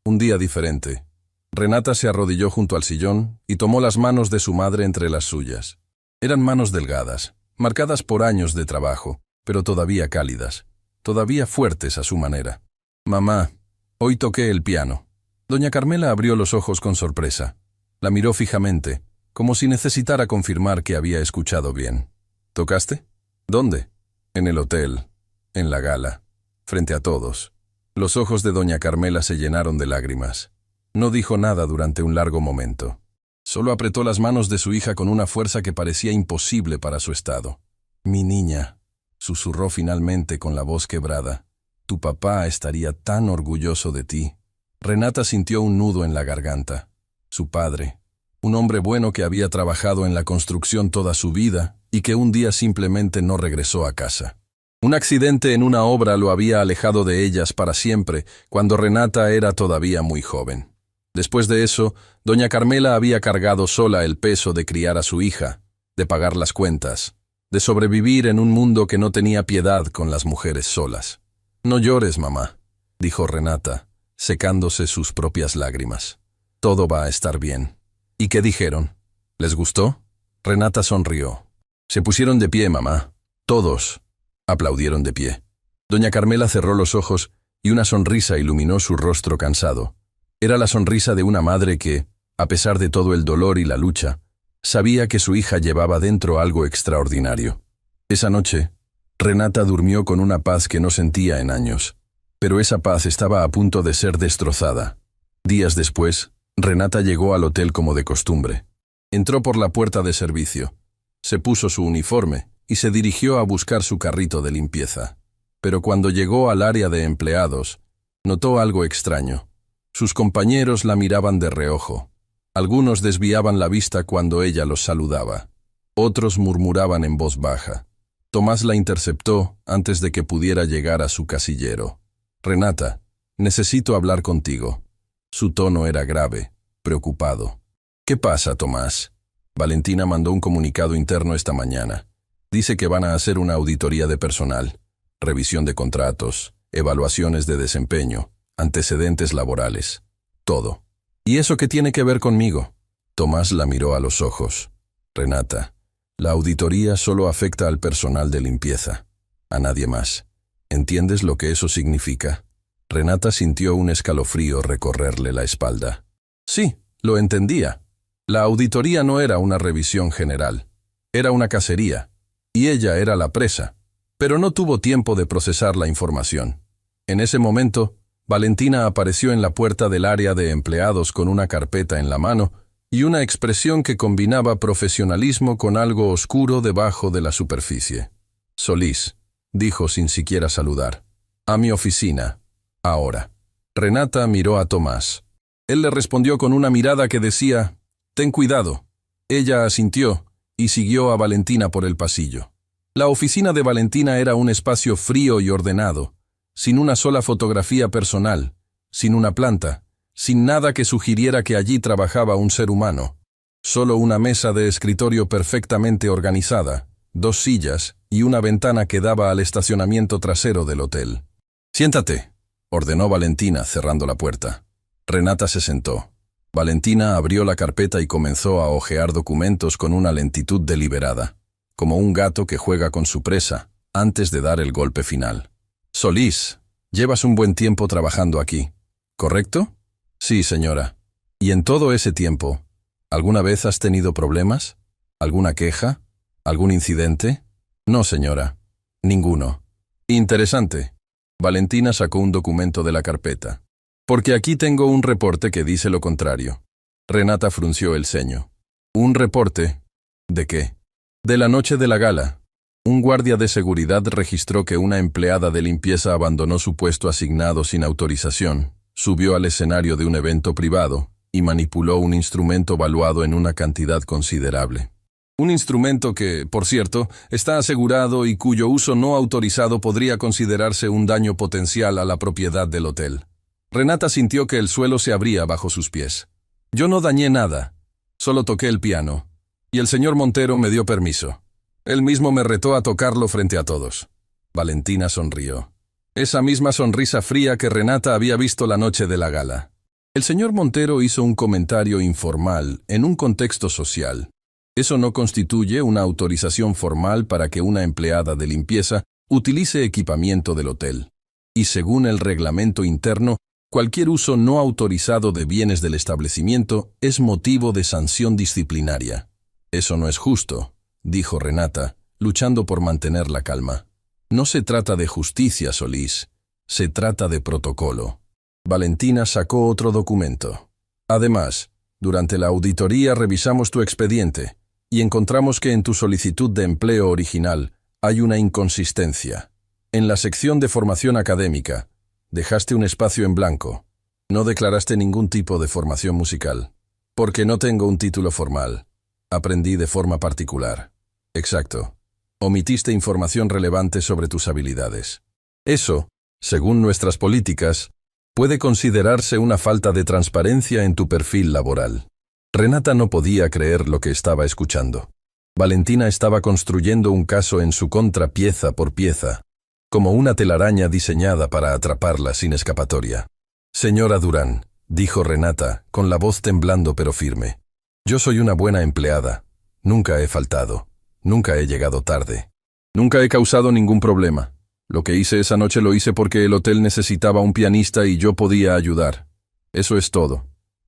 [SPEAKER 1] un día diferente». Renata se arrodilló junto al sillón y tomó las manos de su madre entre las suyas. Eran manos delgadas, marcadas por años de trabajo, pero todavía cálidas, todavía fuertes a su manera. «Mamá, hoy toqué el piano». Doña Carmela abrió los ojos con sorpresa. La miró fijamente, como si necesitara confirmar que había escuchado bien. «¿Tocaste? ¿Dónde?» «En el hotel, en la gala, frente a todos». Los ojos de doña Carmela se llenaron de lágrimas. No dijo nada durante un largo momento. Solo apretó las manos de su hija con una fuerza que parecía imposible para su estado. «Mi niña», susurró finalmente con la voz quebrada, «tu papá estaría tan orgulloso de ti». Renata sintió un nudo en la garganta. Su padre, un hombre bueno que había trabajado en la construcción toda su vida y que un día simplemente no regresó a casa. Un accidente en una obra lo había alejado de ellas para siempre, cuando Renata era todavía muy joven. Después de eso, doña Carmela había cargado sola el peso de criar a su hija, de pagar las cuentas, de sobrevivir en un mundo que no tenía piedad con las mujeres solas. «No llores, mamá», dijo Renata, secándose sus propias lágrimas. «Todo va a estar bien». «¿Y qué dijeron? ¿Les gustó?» Renata sonrió. «Se pusieron de pie, mamá. Todos». Aplaudieron de pie. Doña Carmela cerró los ojos y una sonrisa iluminó su rostro cansado. Era la sonrisa de una madre que, a pesar de todo el dolor y la lucha, sabía que su hija llevaba dentro algo extraordinario. Esa noche, Renata durmió con una paz que no sentía en años, pero esa paz estaba a punto de ser destrozada. Días después, Renata llegó al hotel como de costumbre. Entró por la puerta de servicio, se puso su uniforme y se dirigió a buscar su carrito de limpieza. Pero cuando llegó al área de empleados, notó algo extraño. Sus compañeros la miraban de reojo. Algunos desviaban la vista cuando ella los saludaba. Otros murmuraban en voz baja. Tomás la interceptó antes de que pudiera llegar a su casillero. «Renata, necesito hablar contigo». Su tono era grave, preocupado. «¿Qué pasa, Tomás?» Valentina mandó un comunicado interno esta mañana. Dice que van a hacer una auditoría de personal, revisión de contratos, evaluaciones de desempeño, antecedentes laborales, todo. ¿Y eso qué tiene que ver conmigo? Tomás la miró a los ojos. Renata, la auditoría solo afecta al personal de limpieza, a nadie más. ¿Entiendes lo que eso significa? Renata sintió un escalofrío recorrerle la espalda. Sí, lo entendía. La auditoría no era una revisión general, era una cacería, y ella era la presa, pero no tuvo tiempo de procesar la información. En ese momento, Valentina apareció en la puerta del área de empleados con una carpeta en la mano y una expresión que combinaba profesionalismo con algo oscuro debajo de la superficie. «Solís», dijo sin siquiera saludar. «A mi oficina. Ahora». Renata miró a Tomás. Él le respondió con una mirada que decía, «Ten cuidado». Ella asintió y siguió a Valentina por el pasillo. La oficina de Valentina era un espacio frío y ordenado, sin una sola fotografía personal, sin una planta, sin nada que sugiriera que allí trabajaba un ser humano. Solo una mesa de escritorio perfectamente organizada, 2 sillas y una ventana que daba al estacionamiento trasero del hotel. «Siéntate», ordenó Valentina cerrando la puerta. Renata se sentó. Valentina abrió la carpeta y comenzó a hojear documentos con una lentitud deliberada, como un gato que juega con su presa, antes de dar el golpe final. «Solís, llevas un buen tiempo trabajando aquí, ¿correcto?» «Sí, señora». «¿Y en todo ese tiempo, alguna vez has tenido problemas? ¿Alguna queja? ¿Algún incidente?» «No, señora. Ninguno». «Interesante». Valentina sacó un documento de la carpeta. «Porque aquí tengo un reporte que dice lo contrario». Renata frunció el ceño. «¿Un reporte? ¿De qué?» «De la noche de la gala. Un guardia de seguridad registró que una empleada de limpieza abandonó su puesto asignado sin autorización, subió al escenario de un evento privado y manipuló un instrumento valuado en una cantidad considerable. Un instrumento que, por cierto, está asegurado y cuyo uso no autorizado podría considerarse un daño potencial a la propiedad del hotel». Renata sintió que el suelo se abría bajo sus pies. «Yo no dañé nada, solo toqué el piano, y el señor Montero me dio permiso. Él mismo me retó a tocarlo frente a todos». Valentina sonrió. Esa misma sonrisa fría que Renata había visto la noche de la gala. El señor Montero hizo un comentario informal en un contexto social. Eso no constituye una autorización formal para que una empleada de limpieza utilice equipamiento del hotel. Y según el reglamento interno, cualquier uso no autorizado de bienes del establecimiento es motivo de sanción disciplinaria. «Eso no es justo», dijo Renata, luchando por mantener la calma. «No se trata de justicia, Solís. Se trata de protocolo». Valentina sacó otro documento. «Además, durante la auditoría revisamos tu expediente y encontramos que en tu solicitud de empleo original hay una inconsistencia. En la sección de formación académica, dejaste un espacio en blanco. No declaraste ningún tipo de formación musical. Porque no tengo un título formal. Aprendí de forma particular». «Exacto. Omitiste información relevante sobre tus habilidades. Eso, según nuestras políticas, puede considerarse una falta de transparencia en tu perfil laboral». Renata no podía creer lo que estaba escuchando. Valentina estaba construyendo un caso en su contra pieza por pieza, como una telaraña diseñada para atraparla sin escapatoria. «Señora Durán», dijo Renata, con la voz temblando pero firme, «yo soy una buena empleada. Nunca he faltado. Nunca he llegado tarde. Nunca he causado ningún problema. Lo que hice esa noche lo hice porque el hotel necesitaba un pianista y yo podía ayudar. Eso es todo.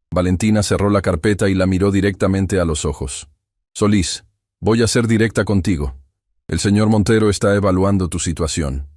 [SPEAKER 1] Valentina cerró la carpeta y la miró directamente a los ojos. Solís, voy a ser directa contigo. El señor Montero está evaluando tu situación.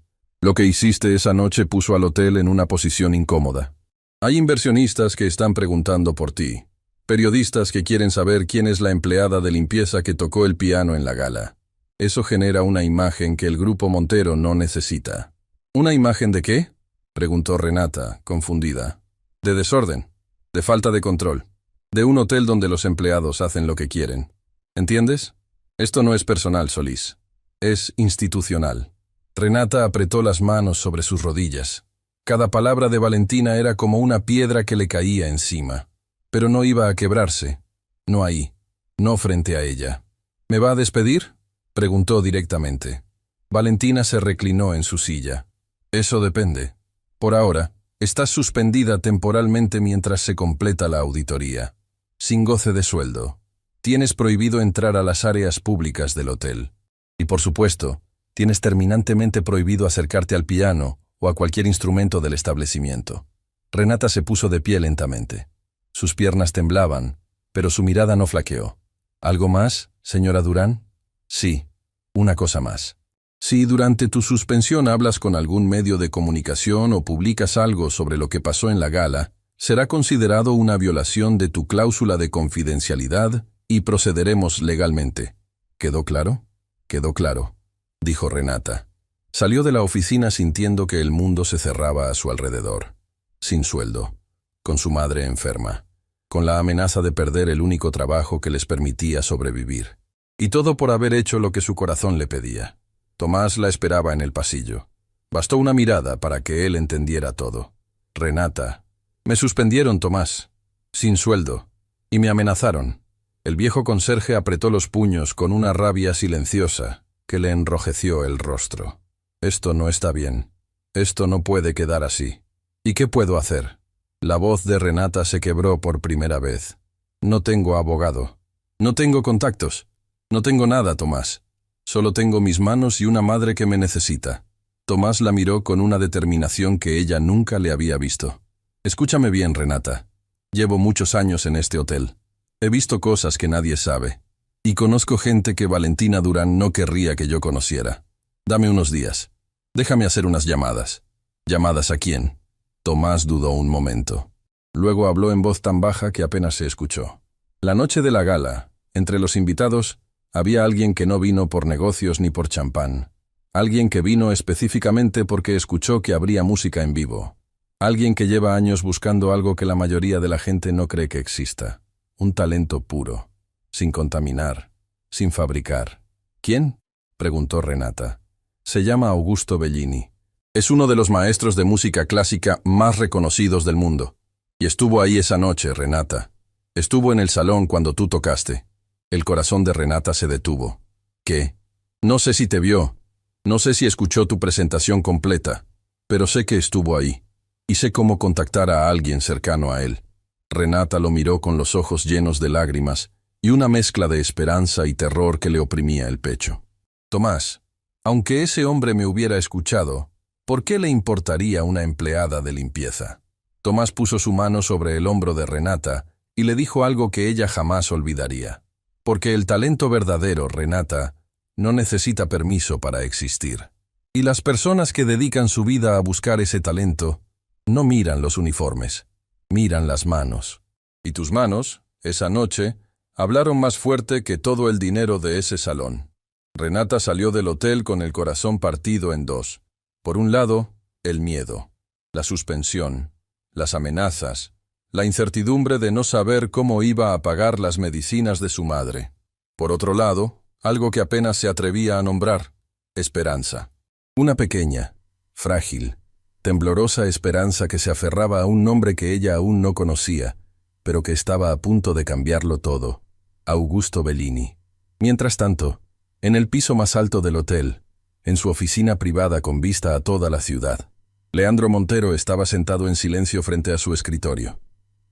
[SPEAKER 1] Lo que hiciste esa noche puso al hotel en una posición incómoda. Hay inversionistas que están preguntando por ti. Periodistas que quieren saber quién es la empleada de limpieza que tocó el piano en la gala. Eso genera una imagen que el grupo Montero no necesita. ¿Una imagen de qué?, preguntó Renata, confundida. De desorden, de falta de control, de un hotel donde los empleados hacen lo que quieren. ¿Entiendes? Esto no es personal, Solís. Es institucional. Renata apretó las manos sobre sus rodillas. Cada palabra de Valentina era como una piedra que le caía encima. Pero no iba a quebrarse. No ahí. No frente a ella. ¿Me va a despedir?, preguntó directamente. Valentina se reclinó en su silla. Eso depende. Por ahora, estás suspendida temporalmente mientras se completa la auditoría. Sin goce de sueldo. Tienes prohibido entrar a las áreas públicas del hotel. Y por supuesto, tienes terminantemente prohibido acercarte al piano o a cualquier instrumento del establecimiento. Renata se puso de pie lentamente. Sus piernas temblaban, pero su mirada no flaqueó. ¿Algo más, señora Durán? Sí, una cosa más. Si durante tu suspensión hablas con algún medio de comunicación o publicas algo sobre lo que pasó en la gala, será considerado una violación de tu cláusula de confidencialidad y procederemos legalmente. ¿Quedó claro? Quedó claro, dijo Renata. Salió de la oficina sintiendo que el mundo se cerraba a su alrededor. Sin sueldo, con su madre enferma, con la amenaza de perder el único trabajo que les permitía sobrevivir. Y todo por haber hecho lo que su corazón le pedía. Tomás la esperaba en el pasillo. Bastó una mirada para que él entendiera todo. Renata. Me suspendieron, Tomás. Sin sueldo. Y me amenazaron. El viejo conserje apretó los puños con una rabia silenciosa que le enrojeció el rostro. Esto no está bien. Esto no puede quedar así. ¿Y qué puedo hacer? La voz de Renata se quebró por primera vez. No tengo abogado. No tengo contactos. No tengo nada, Tomás. Solo tengo mis manos y una madre que me necesita. Tomás la miró con una determinación que ella nunca le había visto. Escúchame bien, Renata. Llevo muchos años en este hotel. He visto cosas que nadie sabe. Y conozco gente que Valentina Durán no querría que yo conociera. Dame unos días. Déjame hacer unas llamadas. ¿Llamadas a quién? Tomás dudó un momento. Luego habló en voz tan baja que apenas se escuchó. La noche de la gala, entre los invitados, había alguien que no vino por negocios ni por champán. Alguien que vino específicamente porque escuchó que habría música en vivo. Alguien que lleva años buscando algo que la mayoría de la gente no cree que exista. Un talento puro, sin contaminar, sin fabricar. ¿Quién?, preguntó Renata. Se llama Augusto Bellini. Es uno de los maestros de música clásica más reconocidos del mundo. Y estuvo ahí esa noche, Renata. Estuvo en el salón cuando tú tocaste. El corazón de Renata se detuvo. ¿Qué? No sé si te vio. No sé si escuchó tu presentación completa. Pero sé que estuvo ahí. Y sé cómo contactar a alguien cercano a él. Renata lo miró con los ojos llenos de lágrimas y una mezcla de esperanza y terror que le oprimía el pecho. Tomás, aunque ese hombre me hubiera escuchado, ¿por qué le importaría una empleada de limpieza? Tomás puso su mano sobre el hombro de Renata y le dijo algo que ella jamás olvidaría. Porque el talento verdadero, Renata, no necesita permiso para existir. Y las personas que dedican su vida a buscar ese talento no miran los uniformes, miran las manos. Y tus manos, esa noche, hablaron más fuerte que todo el dinero de ese salón. Renata salió del hotel con el corazón partido en dos. Por un lado, el miedo, la suspensión, las amenazas, la incertidumbre de no saber cómo iba a pagar las medicinas de su madre. Por otro lado, algo que apenas se atrevía a nombrar, esperanza. Una pequeña, frágil, temblorosa esperanza que se aferraba a un nombre que ella aún no conocía, pero que estaba a punto de cambiarlo todo, Augusto Bellini. Mientras tanto, en el piso más alto del hotel, en su oficina privada con vista a toda la ciudad, Leandro Montero estaba sentado en silencio frente a su escritorio.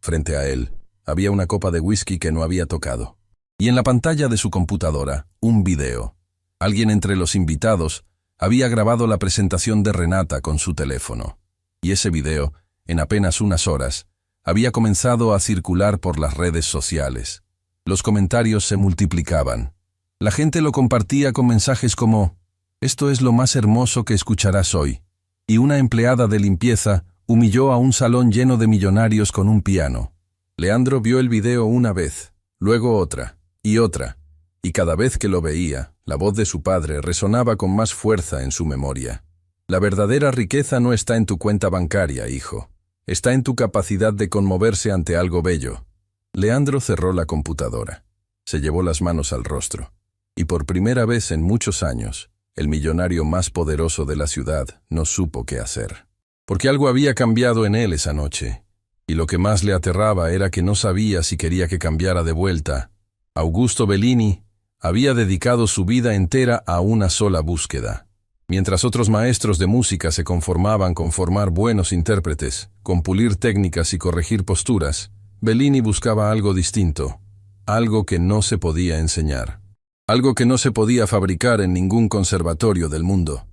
[SPEAKER 1] Frente a él, había una copa de whisky que no había tocado. Y en la pantalla de su computadora, un video. Alguien entre los invitados Había grabado la presentación de Renata con su teléfono. Y ese video, en apenas unas horas, había comenzado a circular por las redes sociales. Los comentarios se multiplicaban. La gente lo compartía con mensajes como: «Esto es lo más hermoso que escucharás hoy». Y una empleada de limpieza humilló a un salón lleno de millonarios con un piano. Leandro vio el video una vez, luego otra, y cada vez que lo veía, la voz de su padre resonaba con más fuerza en su memoria. La verdadera riqueza no está en tu cuenta bancaria, hijo. Está en tu capacidad de conmoverse ante algo bello. Leandro cerró la computadora. Se llevó las manos al rostro. Y por primera vez en muchos años, el millonario más poderoso de la ciudad no supo qué hacer. Porque algo había cambiado en él esa noche. Y lo que más le aterraba era que no sabía si quería que cambiara de vuelta. Augusto Bellini había dedicado su vida entera a una sola búsqueda. Mientras otros maestros de música se conformaban con formar buenos intérpretes, con pulir técnicas y corregir posturas, Bellini buscaba algo distinto, algo que no se podía enseñar, algo que no se podía fabricar en ningún conservatorio del mundo.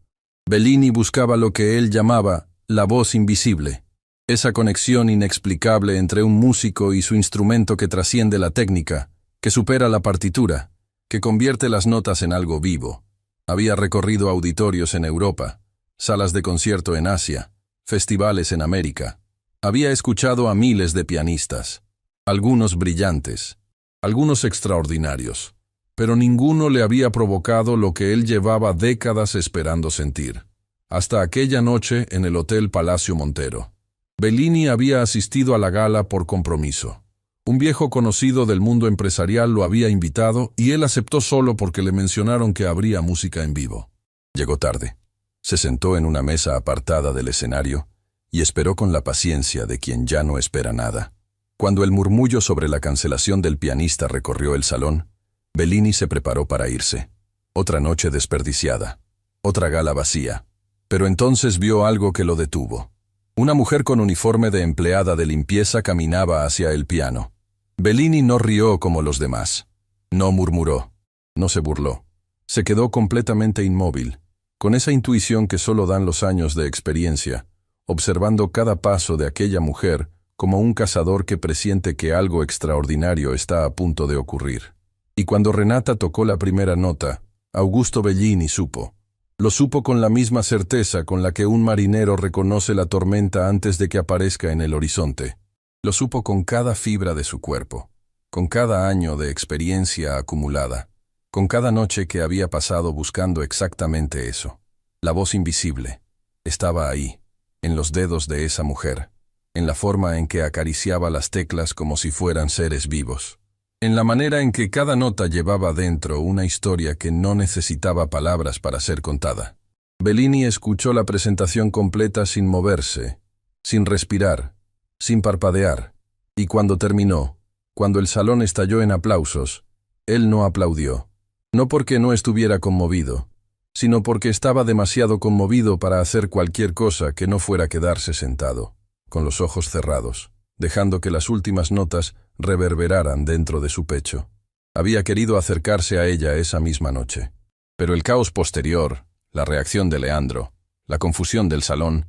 [SPEAKER 1] Bellini buscaba lo que él llamaba la voz invisible, esa conexión inexplicable entre un músico y su instrumento que trasciende la técnica, que supera la partitura, que convierte las notas en algo vivo. Había recorrido auditorios en Europa, salas de concierto en Asia, festivales en América. Había escuchado a miles de pianistas, algunos brillantes, algunos extraordinarios, pero ninguno le había provocado lo que él llevaba décadas esperando sentir. Hasta aquella noche en el Hotel Palacio Montero. Bellini había asistido a la gala por compromiso. Un viejo conocido del mundo empresarial lo había invitado y él aceptó solo porque le mencionaron que habría música en vivo. Llegó tarde. Se sentó en una mesa apartada del escenario y esperó con la paciencia de quien ya no espera nada. Cuando el murmullo sobre la cancelación del pianista recorrió el salón, Bellini se preparó para irse. Otra noche desperdiciada. Otra gala vacía. Pero entonces vio algo que lo detuvo. Una mujer con uniforme de empleada de limpieza caminaba hacia el piano. Bellini no rió como los demás. No murmuró. No se burló. Se quedó completamente inmóvil, con esa intuición que solo dan los años de experiencia, observando cada paso de aquella mujer como un cazador que presiente que algo extraordinario está a punto de ocurrir. Y cuando Renata tocó la primera nota, Augusto Bellini supo. Lo supo con la misma certeza con la que un marinero reconoce la tormenta antes de que aparezca en el horizonte. Lo supo con cada fibra de su cuerpo, con cada año de experiencia acumulada, con cada noche que había pasado buscando exactamente eso. La voz invisible estaba ahí, en los dedos de esa mujer, en la forma en que acariciaba las teclas como si fueran seres vivos, en la manera en que cada nota llevaba dentro una historia que no necesitaba palabras para ser contada. Bellini escuchó la presentación completa sin moverse, sin respirar, sin parpadear, y cuando terminó, cuando el salón estalló en aplausos, él no aplaudió, no porque no estuviera conmovido, sino porque estaba demasiado conmovido para hacer cualquier cosa que no fuera quedarse sentado, con los ojos cerrados, dejando que las últimas notas reverberaran dentro de su pecho. Había querido acercarse a ella esa misma noche, pero el caos posterior, la reacción de Leandro, la confusión del salón,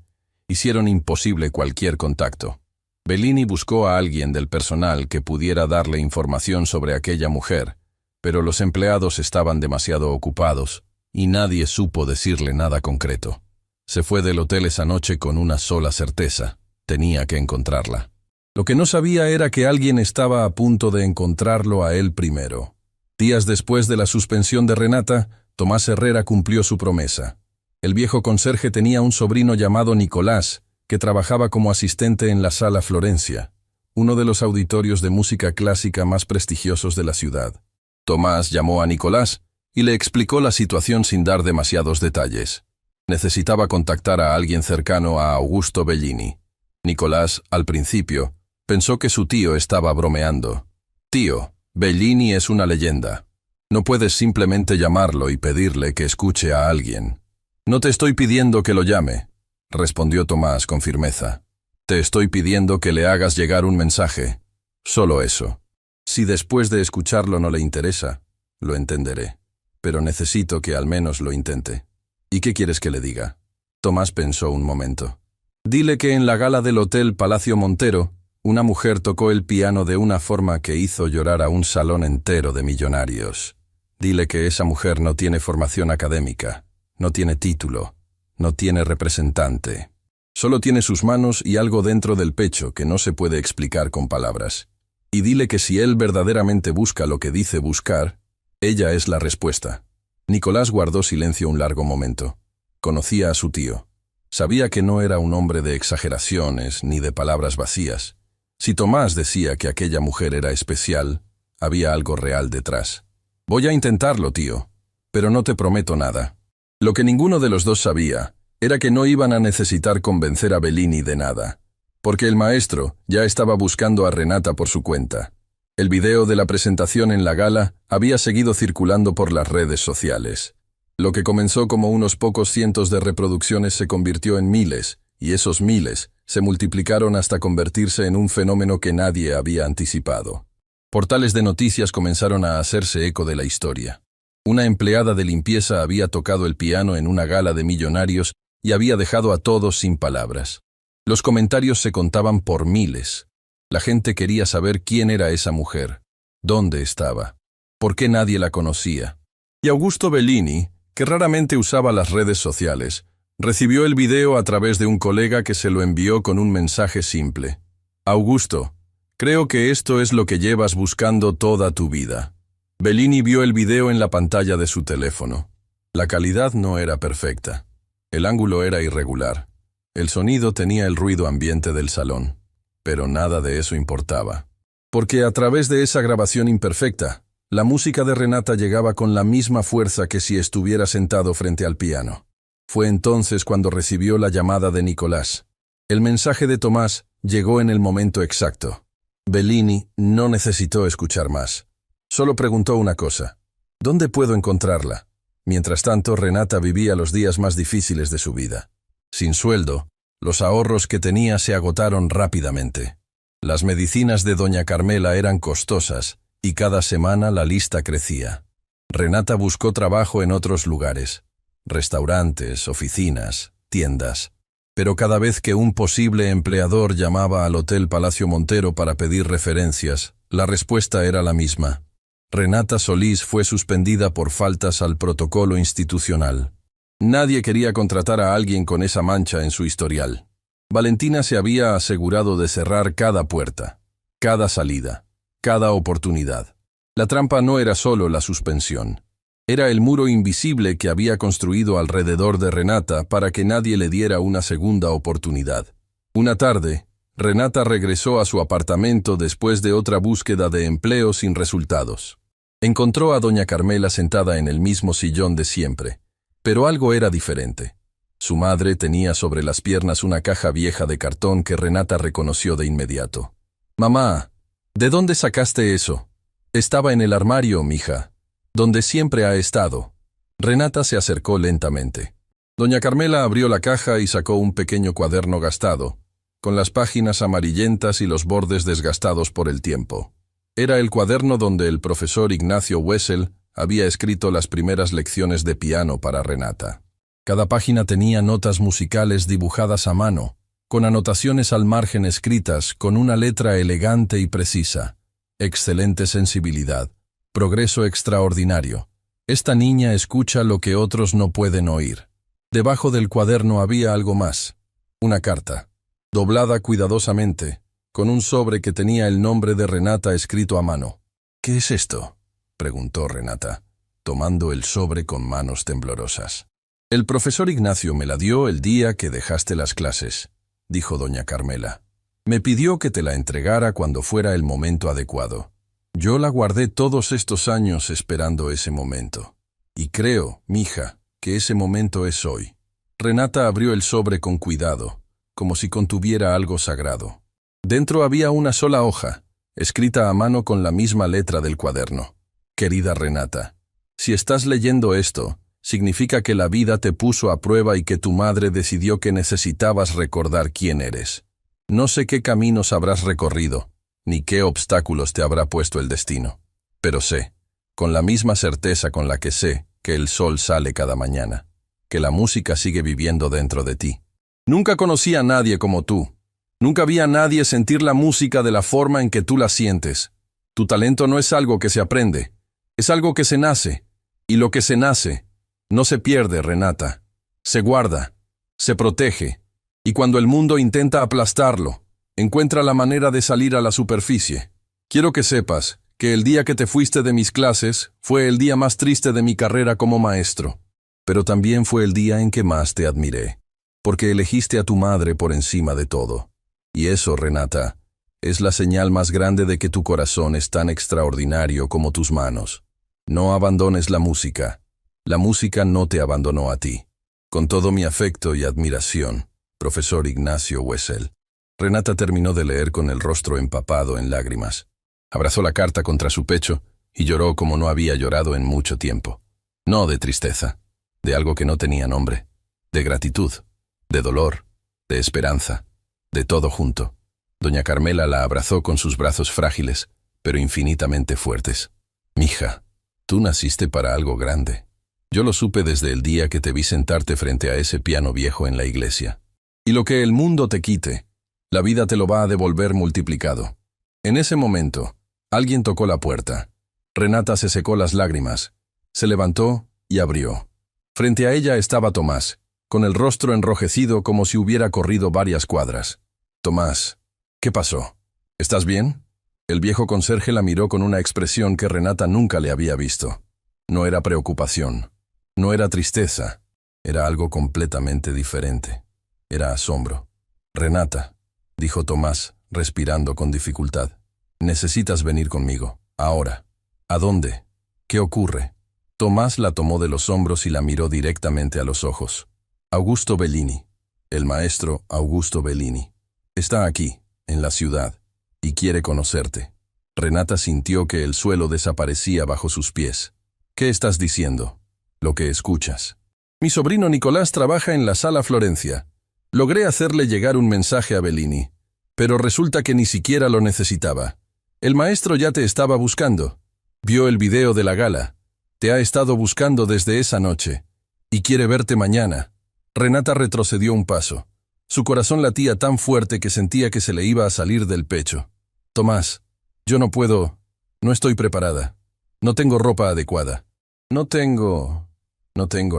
[SPEAKER 1] hicieron imposible cualquier contacto. Bellini buscó a alguien del personal que pudiera darle información sobre aquella mujer, pero los empleados estaban demasiado ocupados y nadie supo decirle nada concreto. Se fue del hotel esa noche con una sola certeza: tenía que encontrarla. Lo que no sabía era que alguien estaba a punto de encontrarlo a él primero. Días después de la suspensión de Renata, Tomás Herrera cumplió su promesa. El viejo conserje tenía un sobrino llamado Nicolás, que trabajaba como asistente en la Sala Florencia, uno de los auditorios de música clásica más prestigiosos de la ciudad. Tomás llamó a Nicolás y le explicó la situación sin dar demasiados detalles. Necesitaba contactar a alguien cercano a Augusto Bellini. Nicolás, al principio, pensó que su tío estaba bromeando. «Tío, Bellini es una leyenda. No puedes simplemente llamarlo y pedirle que escuche a alguien». «No te estoy pidiendo que lo llame», respondió Tomás con firmeza. «Te estoy pidiendo que le hagas llegar un mensaje. Solo eso. Si después de escucharlo no le interesa, lo entenderé. Pero necesito que al menos lo intente». ¿Y qué quieres que le diga? Tomás pensó un momento. Dile que en la gala del Hotel Palacio Montero, una mujer tocó el piano de una forma que hizo llorar a un salón entero de millonarios. Dile que esa mujer no tiene formación académica, no tiene título, no tiene representante. Solo tiene sus manos y algo dentro del pecho que no se puede explicar con palabras. Y dile que si él verdaderamente busca lo que dice buscar, ella es la respuesta. Nicolás guardó silencio un largo momento. Conocía a su tío. Sabía que no era un hombre de exageraciones ni de palabras vacías. Si Tomás decía que aquella mujer era especial, había algo real detrás. Voy a intentarlo, tío, pero no te prometo nada. Lo que ninguno de los dos sabía era que no iban a necesitar convencer a Bellini de nada, porque el maestro ya estaba buscando a Renata por su cuenta. El video de la presentación en la gala había seguido circulando por las redes sociales. Lo que comenzó como unos pocos cientos de reproducciones se convirtió en miles, y esos miles se multiplicaron hasta convertirse en un fenómeno que nadie había anticipado. Portales de noticias comenzaron a hacerse eco de la historia. Una empleada de limpieza había tocado el piano en una gala de millonarios y había dejado a todos sin palabras. Los comentarios se contaban por miles. La gente quería saber quién era esa mujer, dónde estaba, por qué nadie la conocía. Y Augusto Bellini, que raramente usaba las redes sociales, recibió el video a través de un colega que se lo envió con un mensaje simple. Augusto, creo que esto es lo que llevas buscando toda tu vida. Bellini vio el video en la pantalla de su teléfono. La calidad no era perfecta. El ángulo era irregular. El sonido tenía el ruido ambiente del salón. Pero nada de eso importaba. Porque a través de esa grabación imperfecta, la música de Renata llegaba con la misma fuerza que si estuviera sentado frente al piano. Fue entonces cuando recibió la llamada de Nicolás. El mensaje de Tomás llegó en el momento exacto. Bellini no necesitó escuchar más. Solo preguntó una cosa. ¿Dónde puedo encontrarla? Mientras tanto, Renata vivía los días más difíciles de su vida. Sin sueldo, los ahorros que tenía se agotaron rápidamente. Las medicinas de doña Carmela eran costosas, y cada semana la lista crecía. Renata buscó trabajo en otros lugares, restaurantes, oficinas, tiendas. Pero cada vez que un posible empleador llamaba al Hotel Palacio Montero para pedir referencias, la respuesta era la misma. Renata Solís fue suspendida por faltas al protocolo institucional. Nadie quería contratar a alguien con esa mancha en su historial. Valentina se había asegurado de cerrar cada puerta, cada salida, cada oportunidad. La trampa no era solo la suspensión. Era el muro invisible que había construido alrededor de Renata para que nadie le diera una segunda oportunidad. Una tarde, Renata regresó a su apartamento después de otra búsqueda de empleo sin resultados. Encontró a doña Carmela sentada en el mismo sillón de siempre. Pero algo era diferente. Su madre tenía sobre las piernas una caja vieja de cartón que Renata reconoció de inmediato. «Mamá, ¿de dónde sacaste eso?» «Estaba en el armario, mija. Donde siempre ha estado». Renata se acercó lentamente. Doña Carmela abrió la caja y sacó un pequeño cuaderno gastado, con las páginas amarillentas y los bordes desgastados por el tiempo. Era el cuaderno donde el profesor Ignacio Wessel había escrito las primeras lecciones de piano para Renata. Cada página tenía notas musicales dibujadas a mano, con anotaciones al margen escritas con una letra elegante y precisa. Excelente sensibilidad. Progreso extraordinario. Esta niña escucha lo que otros no pueden oír. Debajo del cuaderno había algo más. Una carta, doblada cuidadosamente, con un sobre que tenía el nombre de Renata escrito a mano. «¿Qué es esto?», preguntó Renata, tomando el sobre con manos temblorosas. «El profesor Ignacio me la dio el día que dejaste las clases», dijo doña Carmela. «Me pidió que te la entregara cuando fuera el momento adecuado. Yo la guardé todos estos años esperando ese momento. Y creo, mija, que ese momento es hoy». Renata abrió el sobre con cuidado, como si contuviera algo sagrado. Dentro había una sola hoja, escrita a mano con la misma letra del cuaderno. «Querida Renata, si estás leyendo esto, significa que la vida te puso a prueba y que tu madre decidió que necesitabas recordar quién eres. No sé qué caminos habrás recorrido, ni qué obstáculos te habrá puesto el destino. Pero sé, con la misma certeza con la que sé, que el sol sale cada mañana. que la música sigue viviendo dentro de ti. Nunca conocí a nadie como tú. Nunca vi a nadie sentir la música de la forma en que tú la sientes. Tu talento no es algo que se aprende, es algo que se nace. Y lo que se nace no se pierde, Renata. Se guarda, se protege. Y cuando el mundo intenta aplastarlo, encuentra la manera de salir a la superficie. Quiero que sepas que el día que te fuiste de mis clases fue el día más triste de mi carrera como maestro, pero también fue el día en que más te admiré, porque elegiste a tu madre por encima de todo. Y eso, Renata, es la señal más grande de que tu corazón es tan extraordinario como tus manos. No abandones la música. La música no te abandonó a ti. Con todo mi afecto y admiración, profesor Ignacio Wessel. Renata terminó de leer con el rostro empapado en lágrimas. Abrazó la carta contra su pecho y lloró como no había llorado en mucho tiempo. No de tristeza, de algo que no tenía nombre, de gratitud, de dolor, de esperanza, de todo junto. Doña Carmela la abrazó con sus brazos frágiles, pero infinitamente fuertes. «Mija, tú naciste para algo grande. Yo lo supe desde el día que te vi sentarte frente a ese piano viejo en la iglesia. Y lo que el mundo te quite, la vida te lo va a devolver multiplicado». En ese momento, alguien tocó la puerta. Renata se secó las lágrimas, se levantó y abrió. Frente a ella estaba Tomás, con el rostro enrojecido como si hubiera corrido varias cuadras. «Tomás, ¿qué pasó? ¿Estás bien?» El viejo conserje la miró con una expresión que Renata nunca le había visto. No era preocupación, no era tristeza, era algo completamente diferente. Era asombro. «Renata», dijo Tomás, respirando con dificultad, «necesitas venir conmigo, ahora». «¿A dónde? ¿Qué ocurre?» Tomás la tomó de los hombros y la miró directamente a los ojos. «Augusto Bellini, el maestro Augusto Bellini, está aquí, en la ciudad, y quiere conocerte». Renata sintió que el suelo desaparecía bajo sus pies. «¿Qué estás diciendo?» «Lo que escuchas. Mi sobrino Nicolás trabaja en la Sala Florencia. Logré hacerle llegar un mensaje a Bellini, pero resulta que ni siquiera lo necesitaba. El maestro ya te estaba buscando. Vio el video de la gala. Te ha estado buscando desde esa noche. Y quiere verte mañana». Renata retrocedió un paso. Su corazón latía tan fuerte que sentía que se le iba a salir del pecho. «Tomás, yo no puedo. No estoy preparada. No tengo ropa adecuada. No tengo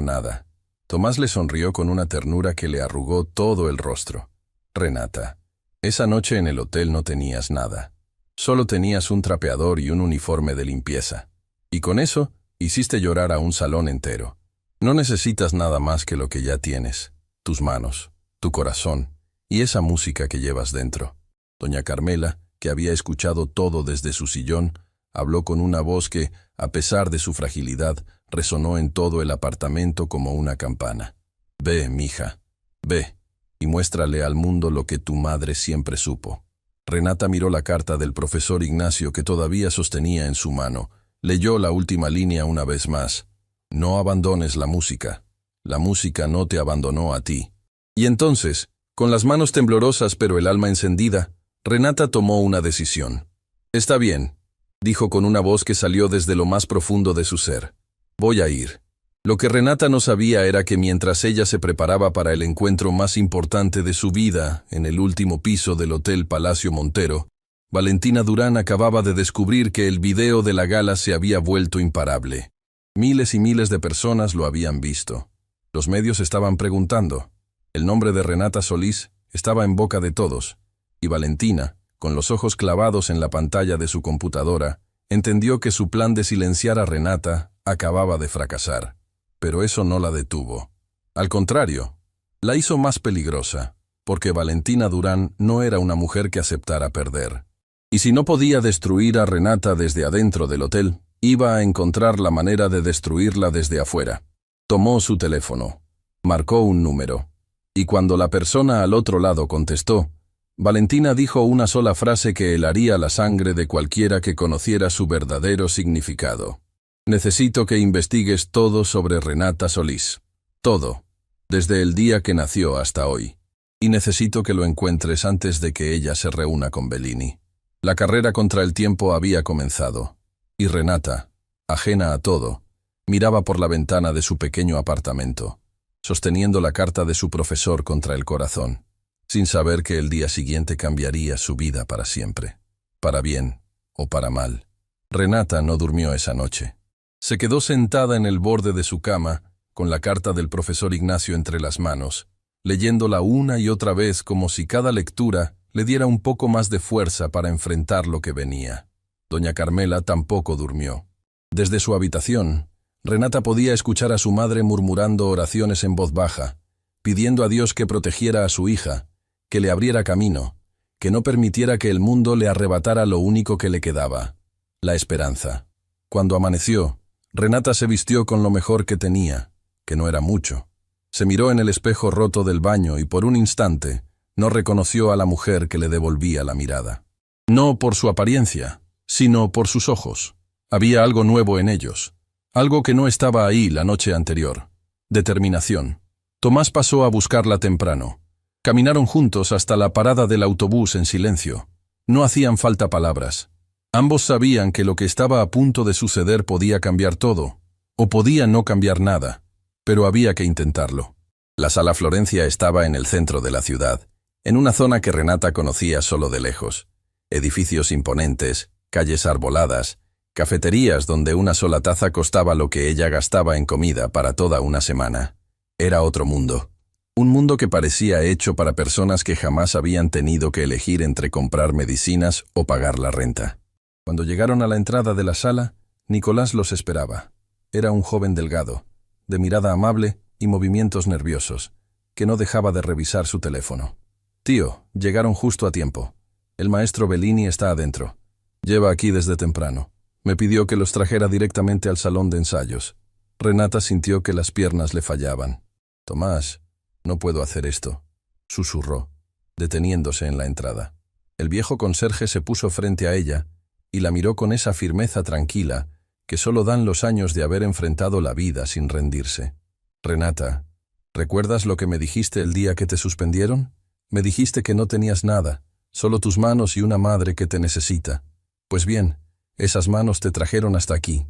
[SPEAKER 1] nada». Tomás le sonrió con una ternura que le arrugó todo el rostro. «Renata, esa noche en el hotel no tenías nada. Solo tenías un trapeador y un uniforme de limpieza. Y con eso hiciste llorar a un salón entero. No necesitas nada más que lo que ya tienes, tus manos, tu corazón y esa música que llevas dentro». Doña Carmela, que había escuchado todo desde su sillón, habló con una voz que, a pesar de su fragilidad, resonó en todo el apartamento como una campana. «Ve, mija, ve, y muéstrale al mundo lo que tu madre siempre supo». Renata miró la carta del profesor Ignacio que todavía sostenía en su mano. Leyó la última línea una vez más. «No abandones la música. La música no te abandonó a ti». Y entonces, con las manos temblorosas pero el alma encendida, Renata tomó una decisión. «Está bien», dijo con una voz que salió desde lo más profundo de su ser. «Voy a ir». Lo que Renata no sabía era que mientras ella se preparaba para el encuentro más importante de su vida, en el último piso del Hotel Palacio Montero, Valentina Durán acababa de descubrir que el video de la gala se había vuelto imparable. Miles y miles de personas lo habían visto. Los medios estaban preguntando. El nombre de Renata Solís estaba en boca de todos, y Valentina, con los ojos clavados en la pantalla de su computadora, entendió que su plan de silenciar a Renata acababa de fracasar. Pero eso no la detuvo. Al contrario, la hizo más peligrosa, porque Valentina Durán no era una mujer que aceptara perder. Y si no podía destruir a Renata desde adentro del hotel, iba a encontrar la manera de destruirla desde afuera. Tomó su teléfono, marcó un número, y cuando la persona al otro lado contestó, Valentina dijo una sola frase que helaría la sangre de cualquiera que conociera su verdadero significado. «Necesito que investigues todo sobre Renata Solís. Todo, desde el día que nació hasta hoy. Y necesito que lo encuentres antes de que ella se reúna con Bellini». La carrera contra el tiempo había comenzado, y Renata, ajena a todo, miraba por la ventana de su pequeño apartamento. sosteniendo la carta de su profesor contra el corazón, sin saber que el día siguiente cambiaría su vida para siempre, para bien o para mal. Renata no durmió esa noche. Se quedó sentada en el borde de su cama, con la carta del profesor Ignacio entre las manos, leyéndola una y otra vez como si cada lectura le diera un poco más de fuerza para enfrentar lo que venía. Doña Carmela tampoco durmió. Desde su habitación, Renata podía escuchar a su madre murmurando oraciones en voz baja, pidiendo a Dios que protegiera a su hija, que le abriera camino, que no permitiera que el mundo le arrebatara lo único que le quedaba, la esperanza. Cuando amaneció, Renata se vistió con lo mejor que tenía, que no era mucho. Se miró en el espejo roto del baño y por un instante no reconoció a la mujer que le devolvía la mirada. No por su apariencia, sino por sus ojos. Había algo nuevo en ellos, algo que no estaba ahí la noche anterior. Determinación. Tomás pasó a buscarla temprano. Caminaron juntos hasta la parada del autobús en silencio. No hacían falta palabras. Ambos sabían que lo que estaba a punto de suceder podía cambiar todo, o podía no cambiar nada, pero había que intentarlo. La Sala Florencia estaba en el centro de la ciudad, en una zona que Renata conocía solo de lejos. Edificios imponentes, calles arboladas, cafeterías donde una sola taza costaba lo que ella gastaba en comida para toda una semana. Era otro mundo. Un mundo que parecía hecho para personas que jamás habían tenido que elegir entre comprar medicinas o pagar la renta. Cuando llegaron a la entrada de la sala, Nicolás los esperaba. Era un joven delgado, de mirada amable y movimientos nerviosos, que no dejaba de revisar su teléfono. «Tío, llegaron justo a tiempo. El maestro Bellini está adentro. Lleva aquí desde temprano. Me pidió que los trajera directamente al salón de ensayos». Renata sintió que las piernas le fallaban. «Tomás, no puedo hacer esto», susurró, deteniéndose en la entrada. El viejo conserje se puso frente a ella y la miró con esa firmeza tranquila que solo dan los años de haber enfrentado la vida sin rendirse. «Renata, ¿recuerdas lo que me dijiste el día que te suspendieron? Me dijiste que no tenías nada, solo tus manos y una madre que te necesita. Pues bien, esas manos te trajeron hasta aquí.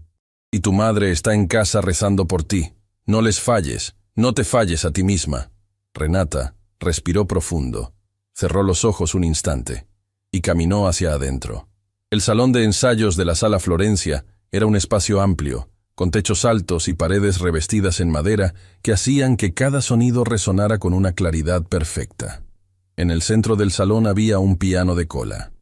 [SPEAKER 1] Y tu madre está en casa rezando por ti. No les falles, no te falles a ti misma». Renata respiró profundo, cerró los ojos un instante y caminó hacia adentro. El salón de ensayos de la Sala Florencia era un espacio amplio, con techos altos y paredes revestidas en madera que hacían que cada sonido resonara con una claridad perfecta. En el centro del salón había un piano de cola.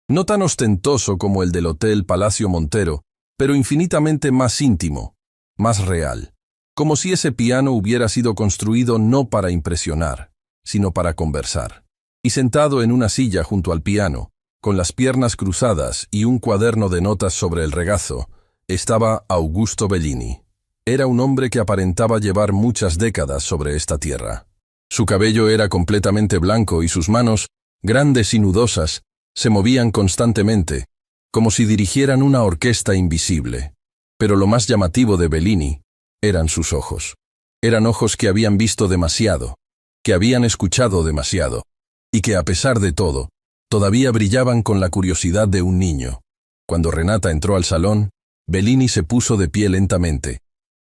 [SPEAKER 1] No tan ostentoso como el del Hotel Palacio Montero, pero infinitamente más íntimo, más real. Como si ese piano hubiera sido construido no para impresionar, sino para conversar. Y sentado en una silla junto al piano, con las piernas cruzadas y un cuaderno de notas sobre el regazo, estaba Augusto Bellini. Era un hombre que aparentaba llevar muchas décadas sobre esta tierra. Su cabello era completamente blanco y sus manos, grandes y nudosas, se movían constantemente, como si dirigieran una orquesta invisible. Pero lo más llamativo de Bellini eran sus ojos. Eran ojos que habían visto demasiado, que habían escuchado demasiado, y que a pesar de todo, todavía brillaban con la curiosidad de un niño. Cuando Renata entró al salón, Bellini se puso de pie lentamente.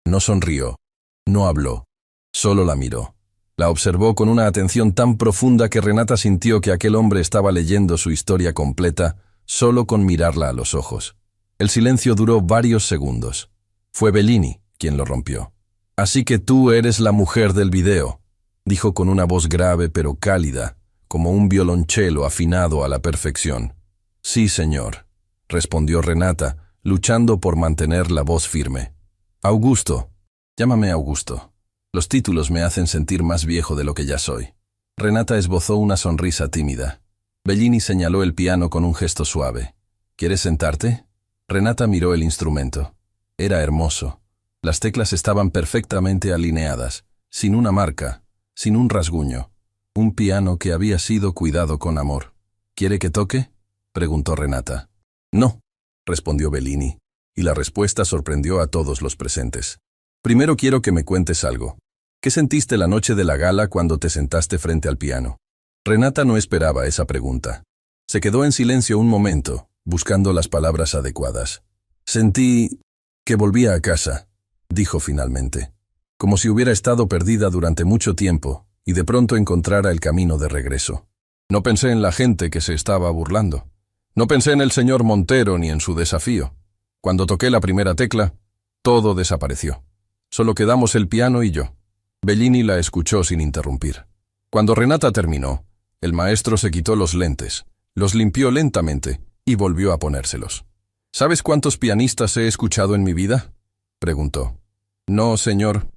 [SPEAKER 1] No sonrió, no habló, solo la miró. La observó con una atención tan profunda que Renata sintió que aquel hombre estaba leyendo su historia completa solo con mirarla a los ojos. El silencio duró varios segundos. Fue Bellini quien lo rompió. «Así que tú eres la mujer del video», dijo con una voz grave pero cálida, como un violonchelo afinado a la perfección. «Sí, señor», respondió Renata, luchando por mantener la voz firme. «Augusto, llámame Augusto. Los títulos me hacen sentir más viejo de lo que ya soy». Renata esbozó una sonrisa tímida. Bellini señaló el piano con un gesto suave. «¿Quieres sentarte?» Renata miró el instrumento. Era hermoso. Las teclas estaban perfectamente alineadas, sin una marca, sin un rasguño. Un piano que había sido cuidado con amor. «¿Quiere que toque?», preguntó Renata. «No», respondió Bellini, y la respuesta sorprendió a todos los presentes. «Primero quiero que me cuentes algo. ¿Qué sentiste la noche de la gala cuando te sentaste frente al piano?» Renata no esperaba esa pregunta. Se quedó en silencio un momento, buscando las palabras adecuadas. «Sentí que volvía a casa», dijo finalmente. como si hubiera estado perdida durante mucho tiempo y de pronto encontrara el camino de regreso. No pensé en la gente que se estaba burlando. No pensé en el señor Montero ni en su desafío. Cuando toqué la primera tecla, todo desapareció. Solo quedamos el piano y yo. Bellini la escuchó sin interrumpir. Cuando Renata terminó, el maestro se quitó los lentes, los limpió lentamente y volvió a ponérselos. ¿Sabes cuántos pianistas he escuchado en mi vida?, preguntó. No, señor.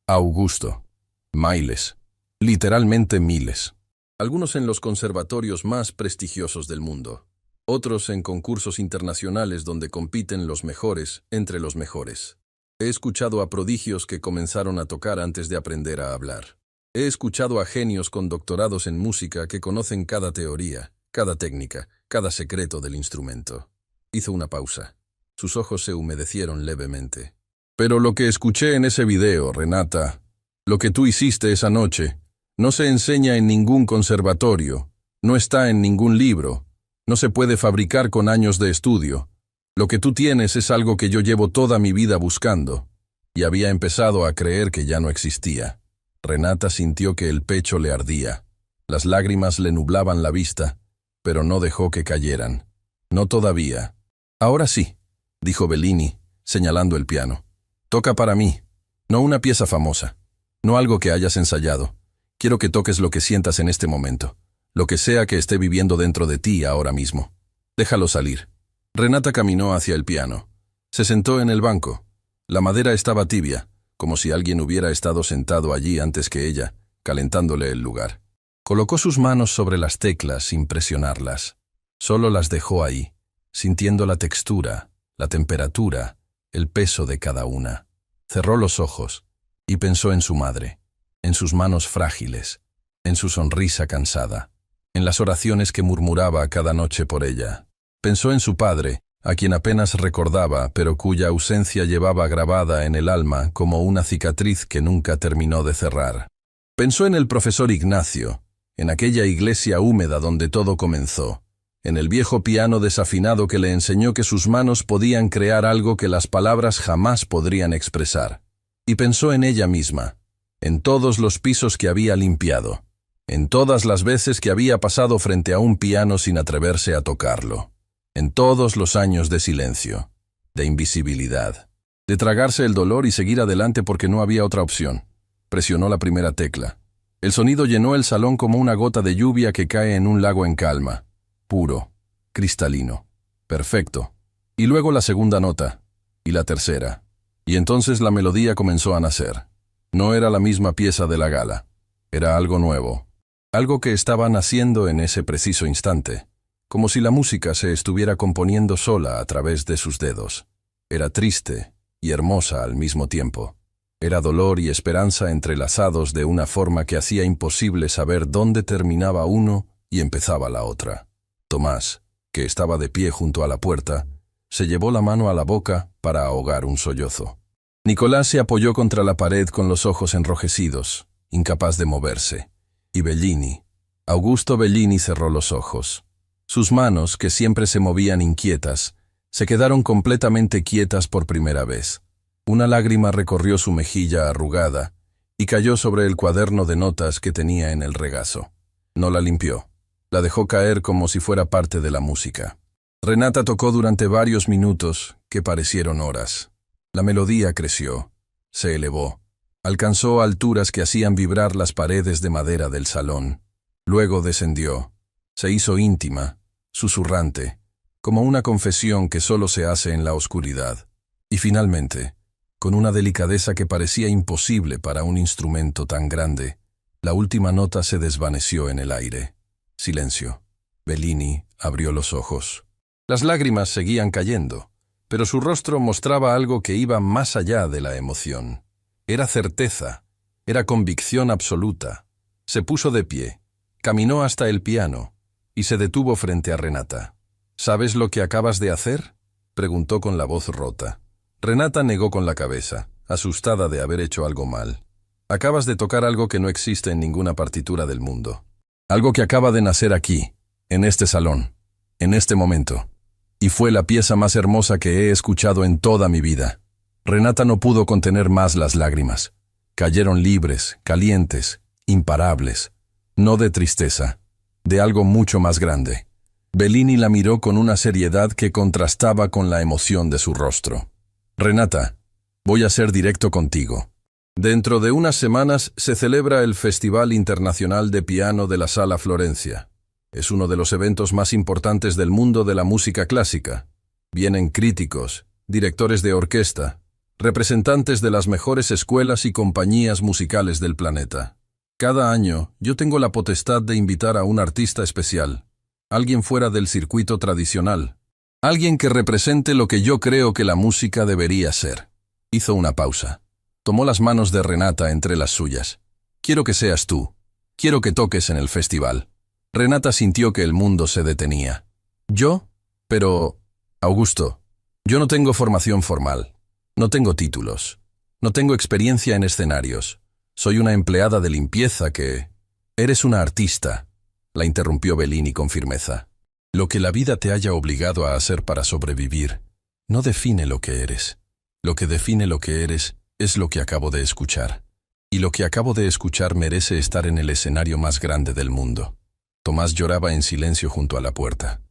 [SPEAKER 1] Augusto. Miles. Literalmente miles. Algunos en los conservatorios más prestigiosos del mundo. Otros en concursos internacionales donde compiten los mejores entre los mejores. He escuchado a prodigios que comenzaron a tocar antes de aprender a hablar. He escuchado a genios con doctorados en música que conocen cada teoría, cada técnica, cada secreto del instrumento. Hizo una pausa. Sus ojos se humedecieron levemente. Pero lo que escuché en ese video, Renata, lo que tú hiciste esa noche, no se enseña en ningún conservatorio, no está en ningún libro, no se puede fabricar con años de estudio. Lo que tú tienes es algo que yo llevo toda mi vida buscando, y había empezado a creer que ya no existía. Renata sintió que el pecho le ardía. Las lágrimas le nublaban la vista, pero no dejó que cayeran. No todavía. Ahora sí, dijo Bellini, señalando el piano. Toca para mí, no una pieza famosa, no algo que hayas ensayado. Quiero que toques lo que sientas en este momento, lo que sea que esté viviendo dentro de ti ahora mismo. Déjalo salir. Renata caminó hacia el piano. Se sentó en el banco. La madera estaba tibia, como si alguien hubiera estado sentado allí antes que ella, calentándole el lugar. Colocó sus manos sobre las teclas sin presionarlas. Solo las dejó ahí, sintiendo la textura, la temperatura, el peso de cada una. Cerró los ojos y pensó en su madre, en sus manos frágiles, en su sonrisa cansada, en las oraciones que murmuraba cada noche por ella. Pensó en su padre, a quien apenas recordaba, pero cuya ausencia llevaba grabada en el alma como una cicatriz que nunca terminó de cerrar. Pensó en el profesor Ignacio, en aquella iglesia húmeda donde todo comenzó, en el viejo piano desafinado que le enseñó que sus manos podían crear algo que las palabras jamás podrían expresar. Y pensó en ella misma, en todos los pisos que había limpiado, en todas las veces que había pasado frente a un piano sin atreverse a tocarlo, en todos los años de silencio, de invisibilidad, de tragarse el dolor y seguir adelante porque no había otra opción. Presionó la primera tecla. El sonido llenó el salón como una gota de lluvia que cae en un lago en calma. Puro, cristalino, perfecto. Y luego la segunda nota, y la tercera. Y entonces la melodía comenzó a nacer. No era la misma pieza de la gala. Era algo nuevo. Algo que estaba naciendo en ese preciso instante. Como si la música se estuviera componiendo sola a través de sus dedos. Era triste y hermosa al mismo tiempo. Era dolor y esperanza entrelazados de una forma que hacía imposible saber dónde terminaba uno y empezaba la otra. Tomás, que estaba de pie junto a la puerta, se llevó la mano a la boca para ahogar un sollozo. Nicolás se apoyó contra la pared con los ojos enrojecidos, incapaz de moverse. Y Bellini, Augusto Bellini, cerró los ojos. Sus manos, que siempre se movían inquietas, se quedaron completamente quietas por primera vez. Una lágrima recorrió su mejilla arrugada y cayó sobre el cuaderno de notas que tenía en el regazo. No la limpió. La dejó caer como si fuera parte de la música. Renata tocó durante varios minutos, que parecieron horas. La melodía creció, se elevó, alcanzó alturas que hacían vibrar las paredes de madera del salón. Luego descendió, se hizo íntima, susurrante, como una confesión que solo se hace en la oscuridad. Y finalmente, con una delicadeza que parecía imposible para un instrumento tan grande, la última nota se desvaneció en el aire. Silencio. Bellini abrió los ojos. Las lágrimas seguían cayendo, pero su rostro mostraba algo que iba más allá de la emoción. Era certeza, era convicción absoluta. Se puso de pie, caminó hasta el piano y se detuvo frente a Renata. ¿Sabes lo que acabas de hacer?, preguntó con la voz rota. Renata negó con la cabeza, asustada de haber hecho algo mal. Acabas de tocar algo que no existe en ninguna partitura del mundo. Algo que acaba de nacer aquí, en este salón, en este momento. Y fue la pieza más hermosa que he escuchado en toda mi vida. Renata no pudo contener más las lágrimas. Cayeron libres, calientes, imparables. No de tristeza, de algo mucho más grande. Bellini la miró con una seriedad que contrastaba con la emoción de su rostro. «Renata, voy a ser directo contigo. Dentro de unas semanas se celebra el Festival Internacional de Piano de la Sala Florencia. Es uno de los eventos más importantes del mundo de la música clásica. Vienen críticos, directores de orquesta, representantes de las mejores escuelas y compañías musicales del planeta. Cada año yo tengo la potestad de invitar a un artista especial, alguien fuera del circuito tradicional, alguien que represente lo que yo creo que la música debería ser». Hizo una pausa. Tomó las manos de Renata entre las suyas. «Quiero que seas tú. Quiero que toques en el festival». Renata sintió que el mundo se detenía. «¿Yo? Pero, Augusto, yo no tengo formación formal. No tengo títulos. No tengo experiencia en escenarios. Soy una empleada de limpieza que...» «Eres una artista», la interrumpió Bellini con firmeza. «Lo que la vida te haya obligado a hacer para sobrevivir no define lo que eres. Lo que define lo que eres es lo que acabo de escuchar. Y lo que acabo de escuchar merece estar en el escenario más grande del mundo». Tomás lloraba en silencio junto a la puerta.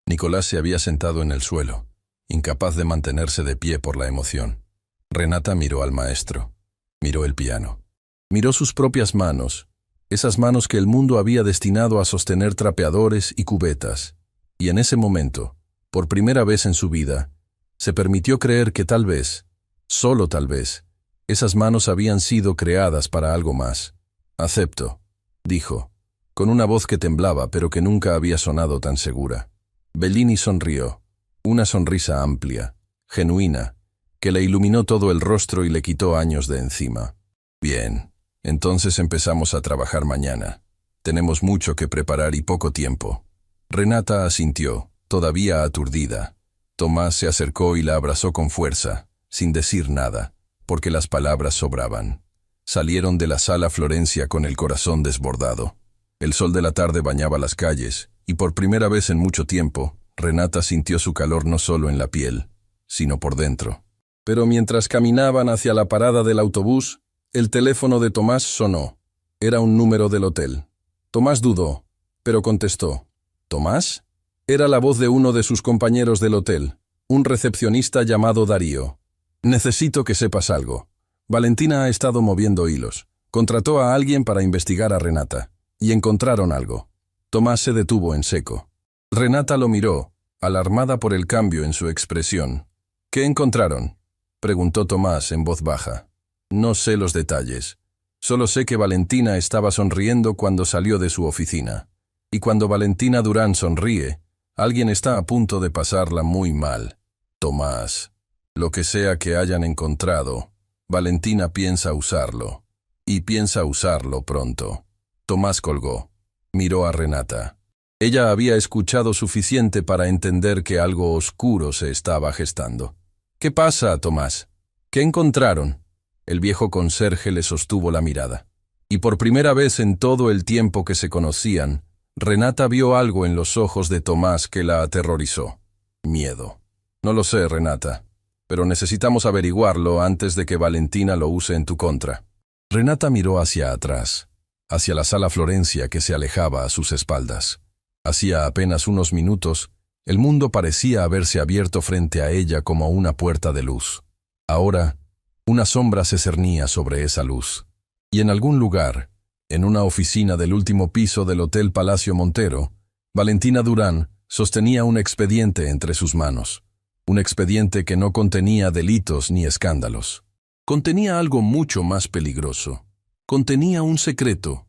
[SPEAKER 1] Nicolás se había sentado en el suelo, incapaz de mantenerse de pie por la emoción. Renata miró al maestro. Miró el piano. Miró sus propias manos, esas manos que el mundo había destinado a sostener trapeadores y cubetas. Y en ese momento, por primera vez en su vida, se permitió creer que tal vez, solo tal vez, esas manos habían sido creadas para algo más. «Acepto», dijo, con una voz que temblaba pero que nunca había sonado tan segura. Bellini sonrió, una sonrisa amplia, genuina, que le iluminó todo el rostro y le quitó años de encima. «Bien, entonces empezamos a trabajar mañana. Tenemos mucho que preparar y poco tiempo». Renata asintió, todavía aturdida. Tomás se acercó y la abrazó con fuerza, sin decir nada, porque las palabras sobraban. Salieron de la Sala Florencia con el corazón desbordado. El sol de la tarde bañaba las calles, y por primera vez en mucho tiempo, Renata sintió su calor no solo en la piel, sino por dentro. Pero mientras caminaban hacia la parada del autobús, el teléfono de Tomás sonó. Era un número del hotel. Tomás dudó, pero contestó. ¿Tomás? Era la voz de uno de sus compañeros del hotel, un recepcionista llamado Darío. «Necesito que sepas algo. Valentina ha estado moviendo hilos. Contrató a alguien para investigar a Renata. Y encontraron algo». Tomás se detuvo en seco. Renata lo miró, alarmada por el cambio en su expresión. «¿Qué encontraron?», preguntó Tomás en voz baja. «No sé los detalles. Solo sé que Valentina estaba sonriendo cuando salió de su oficina. Y cuando Valentina Durán sonríe, alguien está a punto de pasarla muy mal. Tomás, lo que sea que hayan encontrado, Valentina piensa usarlo. Y piensa usarlo pronto». Tomás colgó. Miró a Renata. Ella había escuchado suficiente para entender que algo oscuro se estaba gestando. «¿Qué pasa, Tomás? ¿Qué encontraron?». El viejo conserje le sostuvo la mirada. Y por primera vez en todo el tiempo que se conocían, Renata vio algo en los ojos de Tomás que la aterrorizó. Miedo. «No lo sé, Renata, pero necesitamos averiguarlo antes de que Valentina lo use en tu contra». Renata miró hacia atrás, hacia la Sala Florencia que se alejaba a sus espaldas. Hacía apenas unos minutos, el mundo parecía haberse abierto frente a ella como una puerta de luz. Ahora, una sombra se cernía sobre esa luz. Y en algún lugar, en una oficina del último piso del Hotel Palacio Montero, Valentina Durán sostenía un expediente entre sus manos. Un expediente que no contenía delitos ni escándalos. Contenía algo mucho más peligroso. Contenía un secreto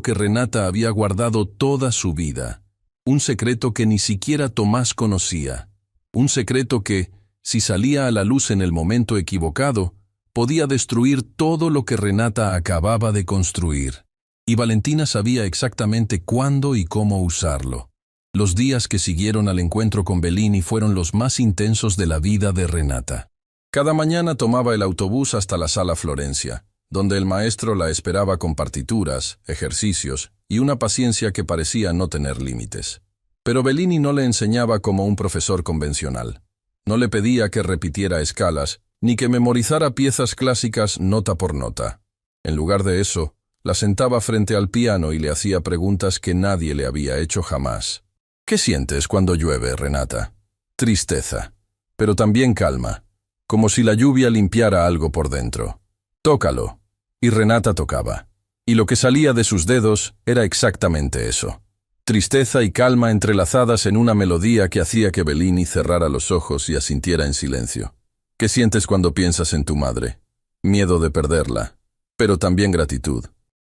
[SPEAKER 1] que Renata había guardado toda su vida, un secreto que ni siquiera Tomás conocía, un secreto que, si salía a la luz en el momento equivocado, podía destruir todo lo que Renata acababa de construir. Y Valentina sabía exactamente cuándo y cómo usarlo. Los días que siguieron al encuentro con Bellini fueron los más intensos de la vida de Renata. Cada mañana tomaba el autobús hasta la Sala Florencia, donde el maestro la esperaba con partituras, ejercicios y una paciencia que parecía no tener límites. Pero Bellini no le enseñaba como un profesor convencional. No le pedía que repitiera escalas, ni que memorizara piezas clásicas nota por nota. En lugar de eso, la sentaba frente al piano y le hacía preguntas que nadie le había hecho jamás. ¿Qué sientes cuando llueve, Renata? Tristeza, pero también calma, como si la lluvia limpiara algo por dentro. Tócalo. Y Renata tocaba. Y lo que salía de sus dedos era exactamente eso. Tristeza y calma entrelazadas en una melodía que hacía que Bellini cerrara los ojos y asintiera en silencio. ¿Qué sientes cuando piensas en tu madre? Miedo de perderla, pero también gratitud.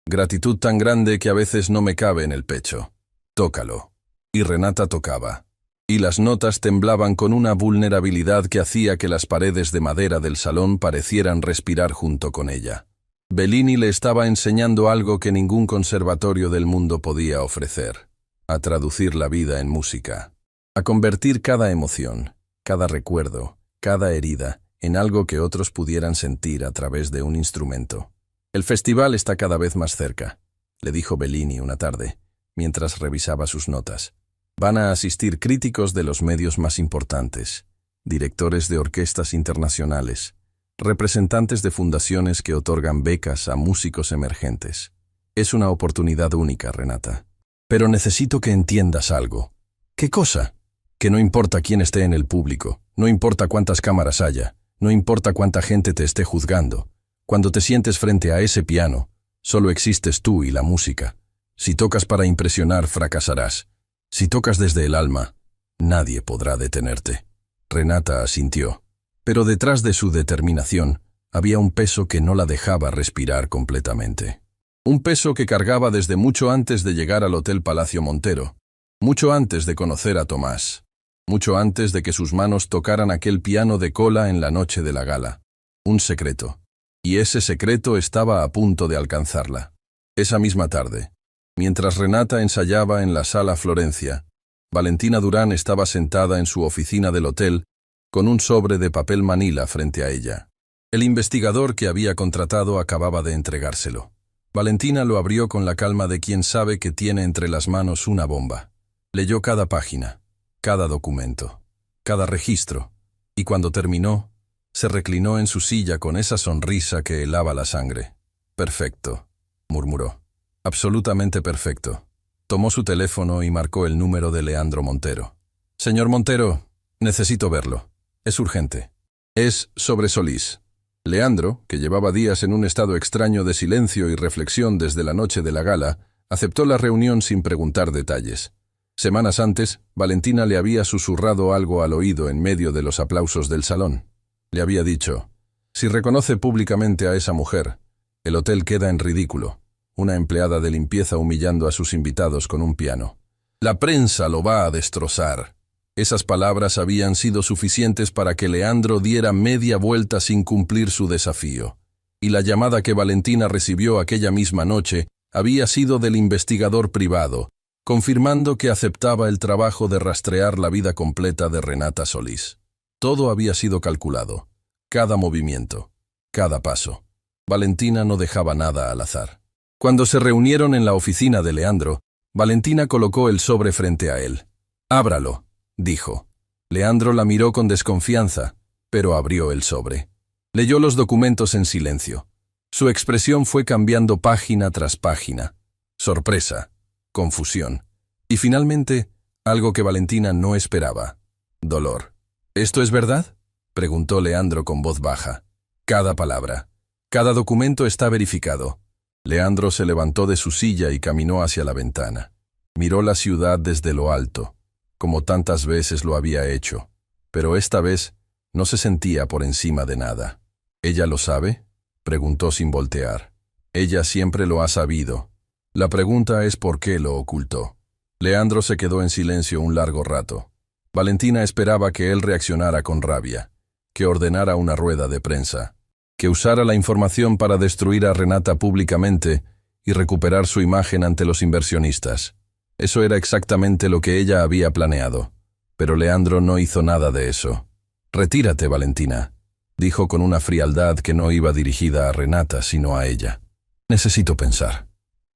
[SPEAKER 1] Gratitud tan grande que a veces no me cabe en el pecho. Tócalo. Y Renata tocaba. Y las notas temblaban con una vulnerabilidad que hacía que las paredes de madera del salón parecieran respirar junto con ella. Bellini le estaba enseñando algo que ningún conservatorio del mundo podía ofrecer: a traducir la vida en música, a convertir cada emoción, cada recuerdo, cada herida, en algo que otros pudieran sentir a través de un instrumento. «El festival está cada vez más cerca», le dijo Bellini una tarde, mientras revisaba sus notas. «Van a asistir críticos de los medios más importantes, directores de orquestas internacionales, representantes de fundaciones que otorgan becas a músicos emergentes. Es una oportunidad única, Renata. Pero necesito que entiendas algo». «¿Qué cosa?» «Que no importa quién esté en el público, no importa cuántas cámaras haya, no importa cuánta gente te esté juzgando. Cuando te sientes frente a ese piano, solo existes tú y la música. Si tocas para impresionar, fracasarás. Si tocas desde el alma, nadie podrá detenerte». Renata asintió, pero detrás de su determinación había un peso que no la dejaba respirar completamente. Un peso que cargaba desde mucho antes de llegar al Hotel Palacio Montero, mucho antes de conocer a Tomás, mucho antes de que sus manos tocaran aquel piano de cola en la noche de la gala. Un secreto. Y ese secreto estaba a punto de alcanzarla. Esa misma tarde, mientras Renata ensayaba en la Sala Florencia, Valentina Durán estaba sentada en su oficina del hotel con un sobre de papel manila frente a ella. El investigador que había contratado acababa de entregárselo. Valentina lo abrió con la calma de quien sabe que tiene entre las manos una bomba. Leyó cada página, cada documento, cada registro, y cuando terminó, se reclinó en su silla con esa sonrisa que helaba la sangre. «Perfecto», murmuró. «Absolutamente perfecto». Tomó su teléfono y marcó el número de Leandro Montero. «Señor Montero, necesito verlo. Es urgente». «Es sobre Solís». Leandro, que llevaba días en un estado extraño de silencio y reflexión desde la noche de la gala, aceptó la reunión sin preguntar detalles. Semanas antes, Valentina le había susurrado algo al oído en medio de los aplausos del salón. Le había dicho: «Si reconoce públicamente a esa mujer, el hotel queda en ridículo. Una empleada de limpieza humillando a sus invitados con un piano. La prensa lo va a destrozar». Esas palabras habían sido suficientes para que Leandro diera media vuelta sin cumplir su desafío. Y la llamada que Valentina recibió aquella misma noche había sido del investigador privado, confirmando que aceptaba el trabajo de rastrear la vida completa de Renata Solís. Todo había sido calculado, cada movimiento, cada paso. Valentina no dejaba nada al azar. Cuando se reunieron en la oficina de Leandro, Valentina colocó el sobre frente a él. «Ábralo», dijo. Leandro la miró con desconfianza, pero abrió el sobre. Leyó los documentos en silencio. Su expresión fue cambiando página tras página. Sorpresa, confusión, y finalmente, algo que Valentina no esperaba: dolor. «¿Esto es verdad?», preguntó Leandro con voz baja. «Cada palabra. Cada documento está verificado». Leandro se levantó de su silla y caminó hacia la ventana. Miró la ciudad desde lo alto, como tantas veces lo había hecho, pero esta vez no se sentía por encima de nada. «¿Ella lo sabe?», preguntó sin voltear. «Ella siempre lo ha sabido. La pregunta es por qué lo ocultó». Leandro se quedó en silencio un largo rato. Valentina esperaba que él reaccionara con rabia, que ordenara una rueda de prensa, que usara la información para destruir a Renata públicamente y recuperar su imagen ante los inversionistas. Eso era exactamente lo que ella había planeado, pero Leandro no hizo nada de eso. «Retírate, Valentina», dijo con una frialdad que no iba dirigida a Renata, sino a ella. «Necesito pensar».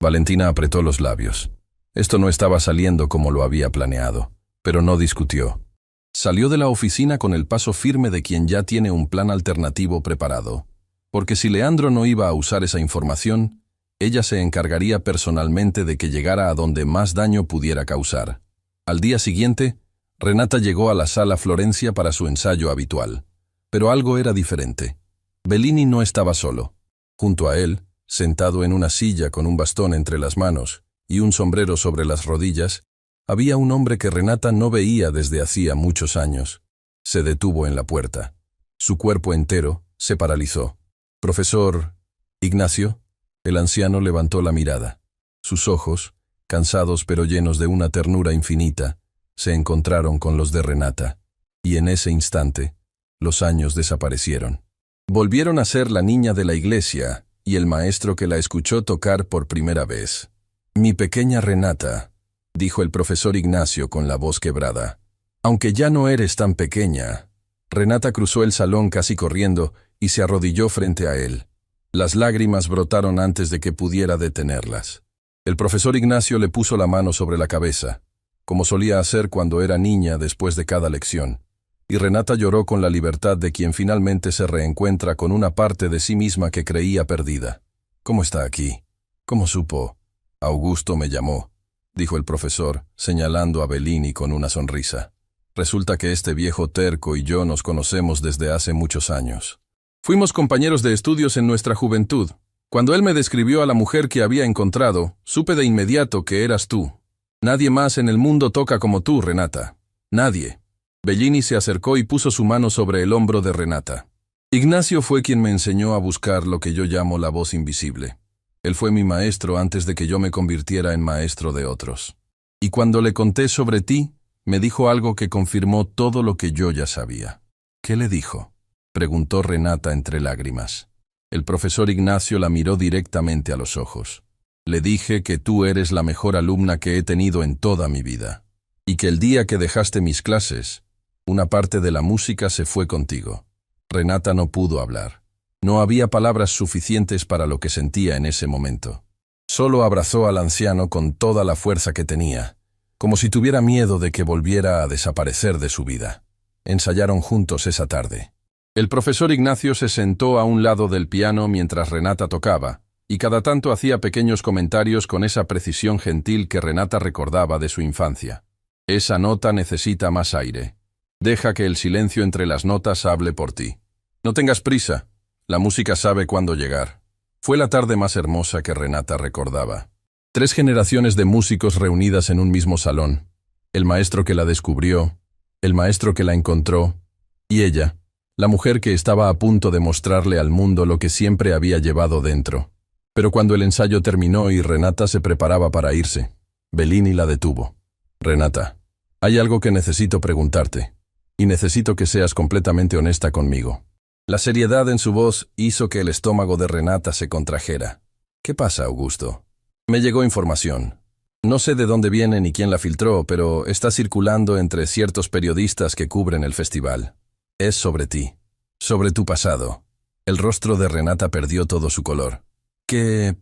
[SPEAKER 1] Valentina apretó los labios. Esto no estaba saliendo como lo había planeado, pero no discutió. Salió de la oficina con el paso firme de quien ya tiene un plan alternativo preparado, porque si Leandro no iba a usar esa información, ella se encargaría personalmente de que llegara a donde más daño pudiera causar. Al día siguiente, Renata llegó a la sala Florencia para su ensayo habitual. Pero algo era diferente. Bellini no estaba solo. Junto a él, sentado en una silla con un bastón entre las manos y un sombrero sobre las rodillas, había un hombre que Renata no veía desde hacía muchos años. Se detuvo en la puerta. Su cuerpo entero se paralizó. «Profesor Ignacio». El anciano levantó la mirada. Sus ojos, cansados pero llenos de una ternura infinita, se encontraron con los de Renata, y en ese instante, los años desaparecieron. Volvieron a ser la niña de la iglesia y el maestro que la escuchó tocar por primera vez. «Mi pequeña Renata», dijo el profesor Ignacio con la voz quebrada. «Aunque ya no eres tan pequeña». Renata cruzó el salón casi corriendo y se arrodilló frente a él. Las lágrimas brotaron antes de que pudiera detenerlas. El profesor Ignacio le puso la mano sobre la cabeza, como solía hacer cuando era niña después de cada lección, y Renata lloró con la libertad de quien finalmente se reencuentra con una parte de sí misma que creía perdida. «¿Cómo está aquí? ¿Cómo supo?» «Augusto me llamó», dijo el profesor, señalando a Bellini con una sonrisa. «Resulta que este viejo terco y yo nos conocemos desde hace muchos años. Fuimos compañeros de estudios en nuestra juventud. Cuando él me describió a la mujer que había encontrado, supe de inmediato que eras tú. Nadie más en el mundo toca como tú, Renata. Nadie». Bellini se acercó y puso su mano sobre el hombro de Renata. «Ignacio fue quien me enseñó a buscar lo que yo llamo la voz invisible. Él fue mi maestro antes de que yo me convirtiera en maestro de otros. Y cuando le conté sobre ti, me dijo algo que confirmó todo lo que yo ya sabía». «¿Qué le dijo?», preguntó Renata entre lágrimas. El profesor Ignacio la miró directamente a los ojos. «Le dije que tú eres la mejor alumna que he tenido en toda mi vida, y que el día que dejaste mis clases, una parte de la música se fue contigo». Renata no pudo hablar. No había palabras suficientes para lo que sentía en ese momento. Solo abrazó al anciano con toda la fuerza que tenía, como si tuviera miedo de que volviera a desaparecer de su vida. Ensayaron juntos esa tarde. El profesor Ignacio se sentó a un lado del piano mientras Renata tocaba, y cada tanto hacía pequeños comentarios con esa precisión gentil que Renata recordaba de su infancia. «Esa nota necesita más aire. Deja que el silencio entre las notas hable por ti. No tengas prisa, la música sabe cuándo llegar». Fue la tarde más hermosa que Renata recordaba. 3 generaciones de músicos reunidas en un mismo salón. El maestro que la descubrió, el maestro que la encontró, y ella, la mujer que estaba a punto de mostrarle al mundo lo que siempre había llevado dentro. Pero cuando el ensayo terminó y Renata se preparaba para irse, Bellini la detuvo. «Renata, hay algo que necesito preguntarte, y necesito que seas completamente honesta conmigo». La seriedad en su voz hizo que el estómago de Renata se contrajera. «¿Qué pasa, Augusto?» «Me llegó información. No sé de dónde viene ni quién la filtró, pero está circulando entre ciertos periodistas que cubren el festival. Es sobre ti, sobre tu pasado». El rostro de Renata perdió todo su color. ¿Qué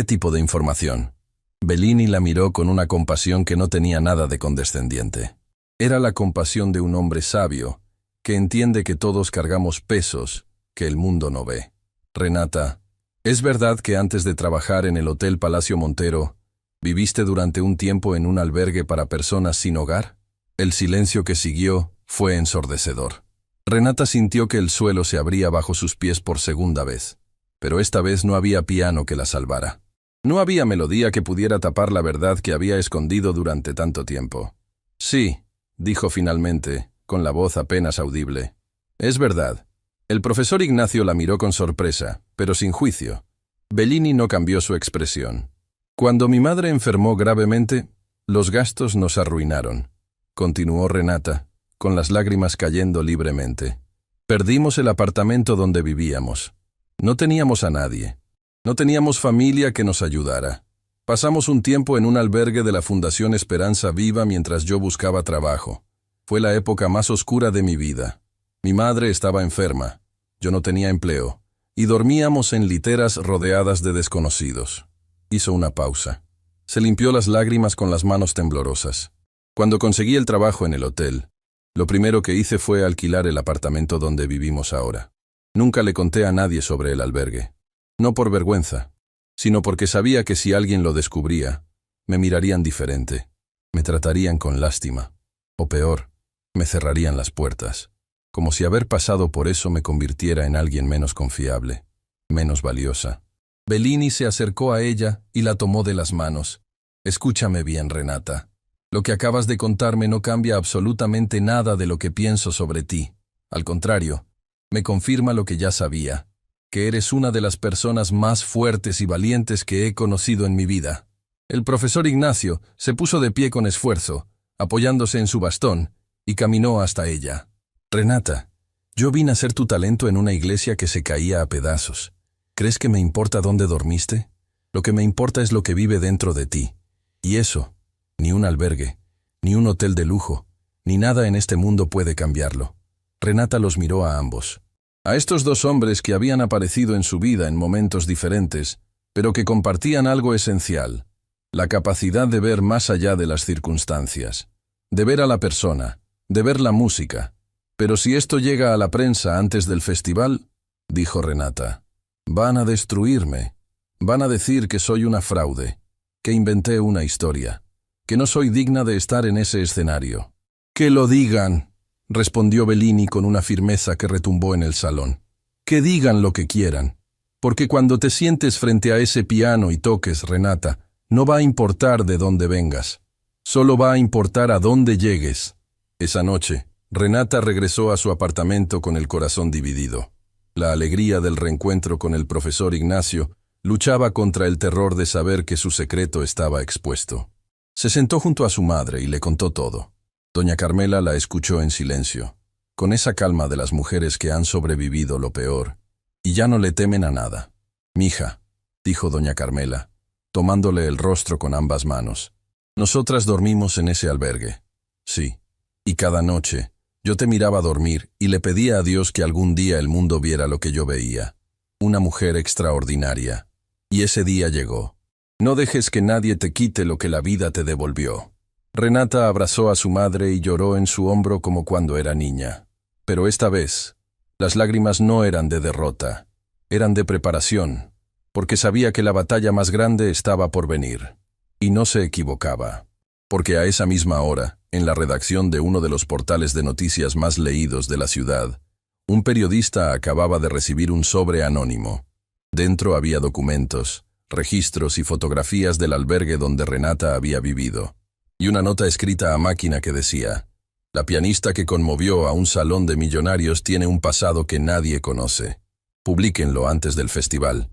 [SPEAKER 1] tipo de información?» Bellini la miró con una compasión que no tenía nada de condescendiente. Era la compasión de un hombre sabio, que entiende que todos cargamos pesos que el mundo no ve. «Renata, ¿es verdad que antes de trabajar en el Hotel Palacio Montero, viviste durante un tiempo en un albergue para personas sin hogar?» El silencio que siguió fue ensordecedor. Renata sintió que el suelo se abría bajo sus pies por segunda vez, pero esta vez no había piano que la salvara. No había melodía que pudiera tapar la verdad que había escondido durante tanto tiempo. «Sí», dijo finalmente, con la voz apenas audible. «Es verdad». El profesor Ignacio la miró con sorpresa, pero sin juicio. Bellini no cambió su expresión. «Cuando mi madre enfermó gravemente, los gastos nos arruinaron», continuó Renata, con las lágrimas cayendo libremente. «Perdimos el apartamento donde vivíamos. No teníamos a nadie. No teníamos familia que nos ayudara. Pasamos un tiempo en un albergue de la Fundación Esperanza Viva mientras yo buscaba trabajo. Fue la época más oscura de mi vida. Mi madre estaba enferma, yo no tenía empleo, y dormíamos en literas rodeadas de desconocidos». Hizo una pausa. Se limpió las lágrimas con las manos temblorosas. «Cuando conseguí el trabajo en el hotel, Lo primero que hice fue alquilar el apartamento donde vivimos ahora. Nunca le conté a nadie sobre el albergue. No por vergüenza, sino porque sabía que si alguien lo descubría, me mirarían diferente, me tratarían con lástima, o peor, me cerrarían las puertas, como si haber pasado por eso me convirtiera en alguien menos confiable, menos valiosa. Bellini se acercó a ella y la tomó de las manos. Escúchame bien, Renata. Lo que acabas de contarme no cambia absolutamente nada de lo que pienso sobre ti. Al contrario, me confirma lo que ya sabía, que eres una de las personas más fuertes y valientes que he conocido en mi vida. El profesor Ignacio se puso de pie con esfuerzo, apoyándose en su bastón, y caminó hasta ella. Renata, yo vine a ser tu talento en una iglesia que se caía a pedazos. ¿Crees que me importa dónde dormiste? Lo que me importa es lo que vive dentro de ti. Y eso, ni un albergue, ni un hotel de lujo, ni nada en este mundo puede cambiarlo. Renata los miró a ambos. A estos dos hombres que habían aparecido en su vida en momentos diferentes, pero que compartían algo esencial, la capacidad de ver más allá de las circunstancias, de ver a la persona, de ver la música. Pero si esto llega a la prensa antes del festival, dijo Renata, van a destruirme, van a decir que soy una fraude, que inventé una historia, que no soy digna de estar en ese escenario. ¡Que lo digan!, respondió Bellini con una firmeza que retumbó en el salón. Que digan lo que quieran, porque cuando te sientes frente a ese piano y toques, Renata, no va a importar de dónde vengas, solo va a importar a dónde llegues. Esa noche, Renata regresó a su apartamento con el corazón dividido. La alegría del reencuentro con el profesor Ignacio luchaba contra el terror de saber que su secreto estaba expuesto. Se sentó junto a su madre y le contó todo. Doña Carmela la escuchó en silencio, con esa calma de las mujeres que han sobrevivido lo peor, y ya no le temen a nada. «Mija», dijo doña Carmela, tomándole el rostro con ambas manos, «nosotras dormimos en ese albergue. Sí, y cada noche yo te miraba dormir y le pedía a Dios que algún día el mundo viera lo que yo veía. Una mujer extraordinaria. Y ese día llegó. No dejes que nadie te quite lo que la vida te devolvió». Renata abrazó a su madre y lloró en su hombro como cuando era niña. Pero esta vez, las lágrimas no eran de derrota, eran de preparación, porque sabía que la batalla más grande estaba por venir. Y no se equivocaba, porque a esa misma hora, en la redacción de uno de los portales de noticias más leídos de la ciudad, un periodista acababa de recibir un sobre anónimo. Dentro había documentos, registros y fotografías del albergue donde Renata había vivido, y una nota escrita a máquina que decía: «La pianista que conmovió a un salón de millonarios tiene un pasado que nadie conoce. Publíquenlo antes del festival».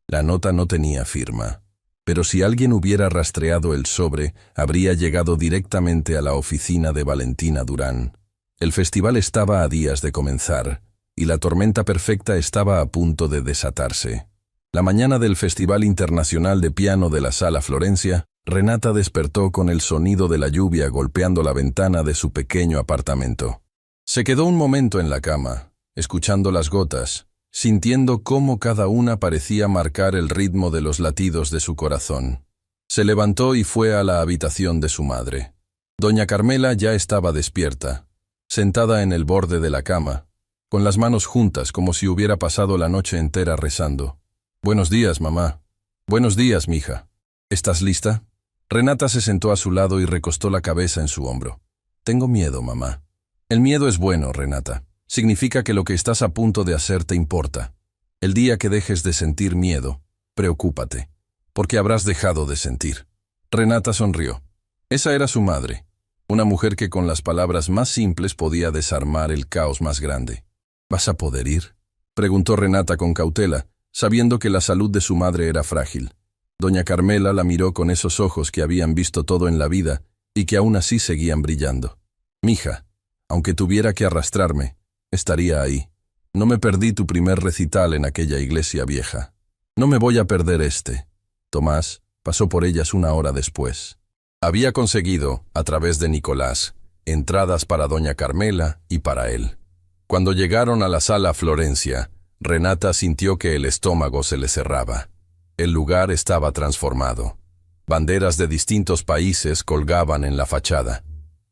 [SPEAKER 1] La nota no tenía firma, pero si alguien hubiera rastreado el sobre, habría llegado directamente a la oficina de Valentina Durán. El festival estaba a días de comenzar, y la tormenta perfecta estaba a punto de desatarse. La mañana del Festival Internacional de Piano de la Sala Florencia, Renata despertó con el sonido de la lluvia golpeando la ventana de su pequeño apartamento. Se quedó un momento en la cama, escuchando las gotas, sintiendo cómo cada una parecía marcar el ritmo de los latidos de su corazón. Se levantó y fue a la habitación de su madre. Doña Carmela ya estaba despierta, sentada en el borde de la cama, con las manos juntas como si hubiera pasado la noche entera rezando. «Buenos días, mamá». «Buenos días, mija». «¿Estás lista?» Renata se sentó a su lado y recostó la cabeza en su hombro. «Tengo miedo, mamá». «El miedo es bueno, Renata. Significa que lo que estás a punto de hacer te importa. El día que dejes de sentir miedo, preocúpate, porque habrás dejado de sentir». Renata sonrió. Esa era su madre, una mujer que con las palabras más simples podía desarmar el caos más grande. «¿Vas a poder ir?», preguntó Renata con cautela, sabiendo que la salud de su madre era frágil. Doña Carmela la miró con esos ojos que habían visto todo en la vida y que aún así seguían brillando. «Mija, aunque tuviera que arrastrarme, estaría ahí. No me perdí tu primer recital en aquella iglesia vieja. No me voy a perder este». Tomás pasó por ellas una hora después. Había conseguido, a través de Nicolás, entradas para doña Carmela y para él. Cuando llegaron a la Sala Florencia, Renata sintió que el estómago se le cerraba. El lugar estaba transformado. Banderas de distintos países colgaban en la fachada.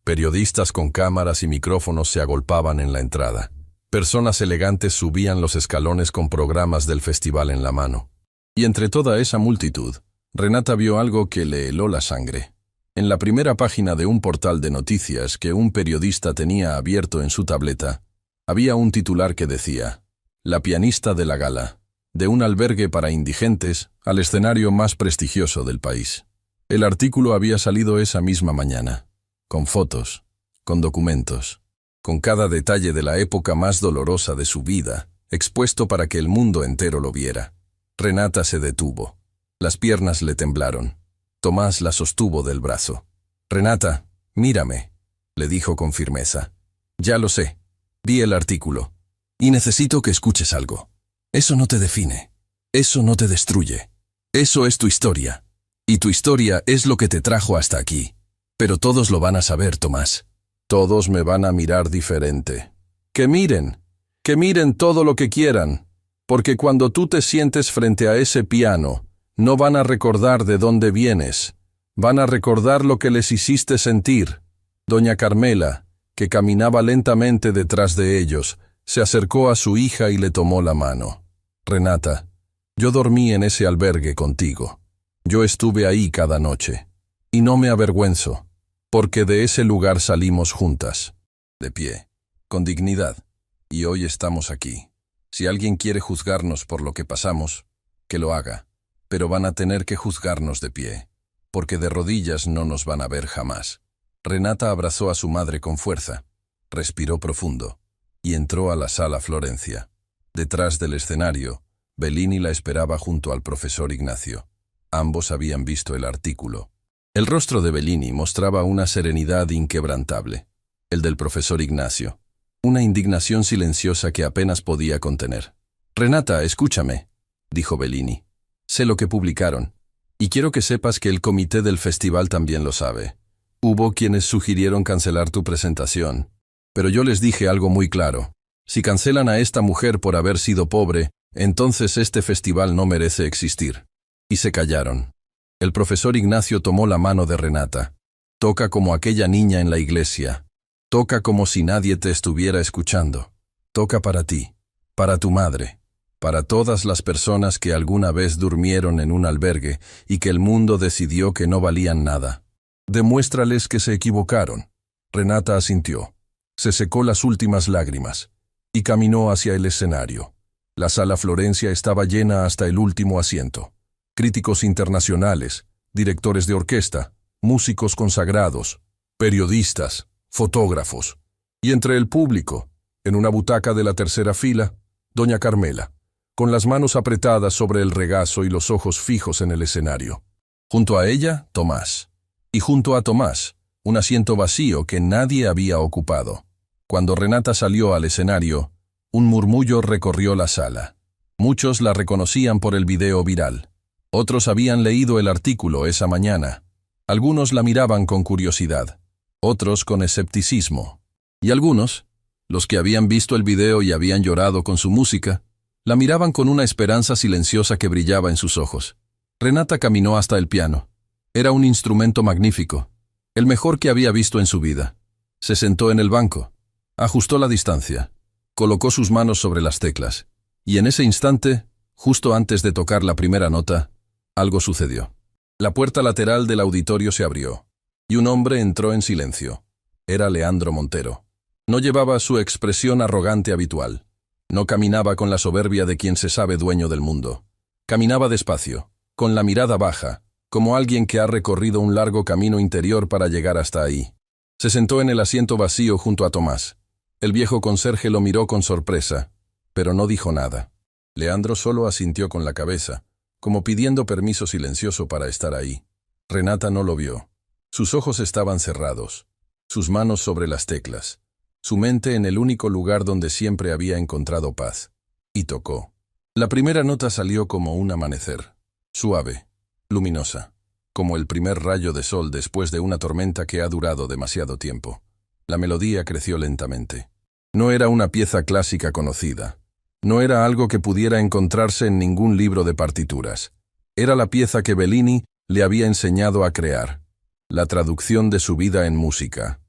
[SPEAKER 1] Periodistas con cámaras y micrófonos se agolpaban en la entrada. Personas elegantes subían los escalones con programas del festival en la mano. Y entre toda esa multitud, Renata vio algo que le heló la sangre. En la primera página de un portal de noticias que un periodista tenía abierto en su tableta, había un titular que decía: «La pianista de la gala, de un albergue para indigentes al escenario más prestigioso del país». El artículo había salido esa misma mañana, con fotos, con documentos, con cada detalle de la época más dolorosa de su vida, expuesto para que el mundo entero lo viera. Renata se detuvo. Las piernas le temblaron. Tomás la sostuvo del brazo. «Renata, mírame», le dijo con firmeza. «Ya lo sé. Vi el artículo. Y necesito que escuches algo. Eso no te define. Eso no te destruye. Eso es tu historia. Y tu historia es lo que te trajo hasta aquí. Pero todos lo van a saber, Tomás. Todos me van a mirar diferente. Que miren todo lo que quieran. Porque cuando tú te sientes frente a ese piano, no van a recordar de dónde vienes. Van a recordar lo que les hiciste sentir». Doña Carmela, que caminaba lentamente detrás de ellos, se acercó a su hija y le tomó la mano. «Renata, yo dormí en ese albergue contigo. Yo estuve ahí cada noche. Y no me avergüenzo, porque de ese lugar salimos juntas, de pie, con dignidad. Y hoy estamos aquí. Si alguien quiere juzgarnos por lo que pasamos, que lo haga. Pero van a tener que juzgarnos de pie, porque de rodillas no nos van a ver jamás». Renata abrazó a su madre con fuerza, respiró profundo, y entró a la sala Florencia. Detrás del escenario, Bellini la esperaba junto al profesor Ignacio. Ambos habían visto el artículo. El rostro de Bellini mostraba una serenidad inquebrantable. El del profesor Ignacio, una indignación silenciosa que apenas podía contener. «Renata, escúchame», dijo Bellini. «Sé lo que publicaron, y quiero que sepas que el comité del festival también lo sabe. Hubo quienes sugirieron cancelar tu presentación, pero yo les dije algo muy claro. Si cancelan a esta mujer por haber sido pobre, entonces este festival no merece existir». Y se callaron. El profesor Ignacio tomó la mano de Renata. «Toca como aquella niña en la iglesia. Toca como si nadie te estuviera escuchando. Toca para ti, para tu madre, para todas las personas que alguna vez durmieron en un albergue y que el mundo decidió que no valían nada. Demuéstrales que se equivocaron». Renata asintió. Se secó las últimas lágrimas y caminó hacia el escenario. La sala Florencia estaba llena hasta el último asiento. Críticos internacionales, directores de orquesta, músicos consagrados, periodistas, fotógrafos. Y entre el público, en una butaca de la tercera fila, doña Carmela, con las manos apretadas sobre el regazo y los ojos fijos en el escenario. Junto a ella, Tomás. Y junto a Tomás, un asiento vacío que nadie había ocupado. Cuando Renata salió al escenario, un murmullo recorrió la sala. Muchos la reconocían por el video viral. Otros habían leído el artículo esa mañana. Algunos la miraban con curiosidad, otros con escepticismo. Y algunos, los que habían visto el video y habían llorado con su música, la miraban con una esperanza silenciosa que brillaba en sus ojos. Renata caminó hasta el piano. Era un instrumento magnífico, el mejor que había visto en su vida. Se sentó en el banco, ajustó la distancia, colocó sus manos sobre las teclas, y en ese instante, justo antes de tocar la primera nota, algo sucedió. La puerta lateral del auditorio se abrió, y un hombre entró en silencio. Era Leandro Montero. No llevaba su expresión arrogante habitual. No caminaba con la soberbia de quien se sabe dueño del mundo. Caminaba despacio, con la mirada baja, como alguien que ha recorrido un largo camino interior para llegar hasta ahí. Se sentó en el asiento vacío junto a Tomás. El viejo conserje lo miró con sorpresa, pero no dijo nada. Leandro solo asintió con la cabeza, como pidiendo permiso silencioso para estar ahí. Renata no lo vio. Sus ojos estaban cerrados, sus manos sobre las teclas, su mente en el único lugar donde siempre había encontrado paz. Y tocó. La primera nota salió como un amanecer, suave, luminosa, como el primer rayo de sol después de una tormenta que ha durado demasiado tiempo. La melodía creció lentamente. No era una pieza clásica conocida. No era algo que pudiera encontrarse en ningún libro de partituras. Era la pieza que Bellini le había enseñado a crear. La traducción de su vida en música.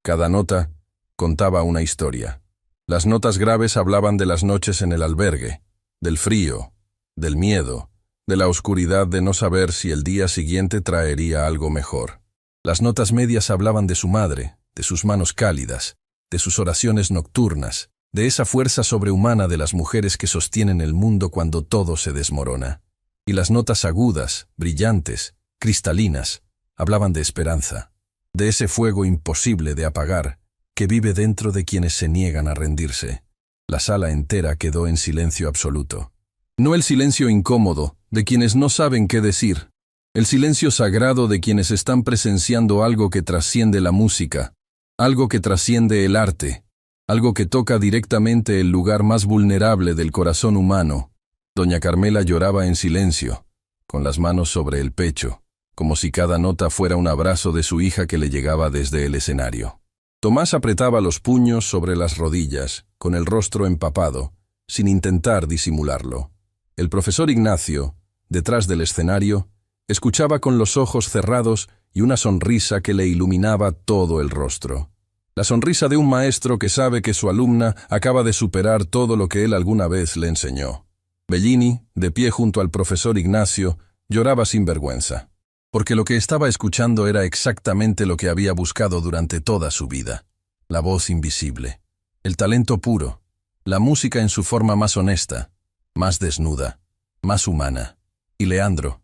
[SPEAKER 1] Cada nota contaba una historia. Las notas graves hablaban de las noches en el albergue, del frío, del miedo, de la oscuridad de no saber si el día siguiente traería algo mejor. Las notas medias hablaban de su madre, de sus manos cálidas, de sus oraciones nocturnas, de esa fuerza sobrehumana de las mujeres que sostienen el mundo cuando todo se desmorona. Y las notas agudas, brillantes, cristalinas, hablaban de esperanza, de ese fuego imposible de apagar, que vive dentro de quienes se niegan a rendirse. La sala entera quedó en silencio absoluto. No el silencio incómodo, de quienes no saben qué decir, el silencio sagrado de quienes están presenciando algo que trasciende la música, algo que trasciende el arte, algo que toca directamente el lugar más vulnerable del corazón humano. Doña Carmela lloraba en silencio, con las manos sobre el pecho, como si cada nota fuera un abrazo de su hija que le llegaba desde el escenario. Tomás apretaba los puños sobre las rodillas, con el rostro empapado, sin intentar disimularlo. El profesor Ignacio, detrás del escenario, escuchaba con los ojos cerrados y una sonrisa que le iluminaba todo el rostro. La sonrisa de un maestro que sabe que su alumna acaba de superar todo lo que él alguna vez le enseñó. Bellini, de pie junto al profesor Ignacio, lloraba sin vergüenza, porque lo que estaba escuchando era exactamente lo que había buscado durante toda su vida. La voz invisible, el talento puro, la música en su forma más honesta, más desnuda, más humana. Y Leandro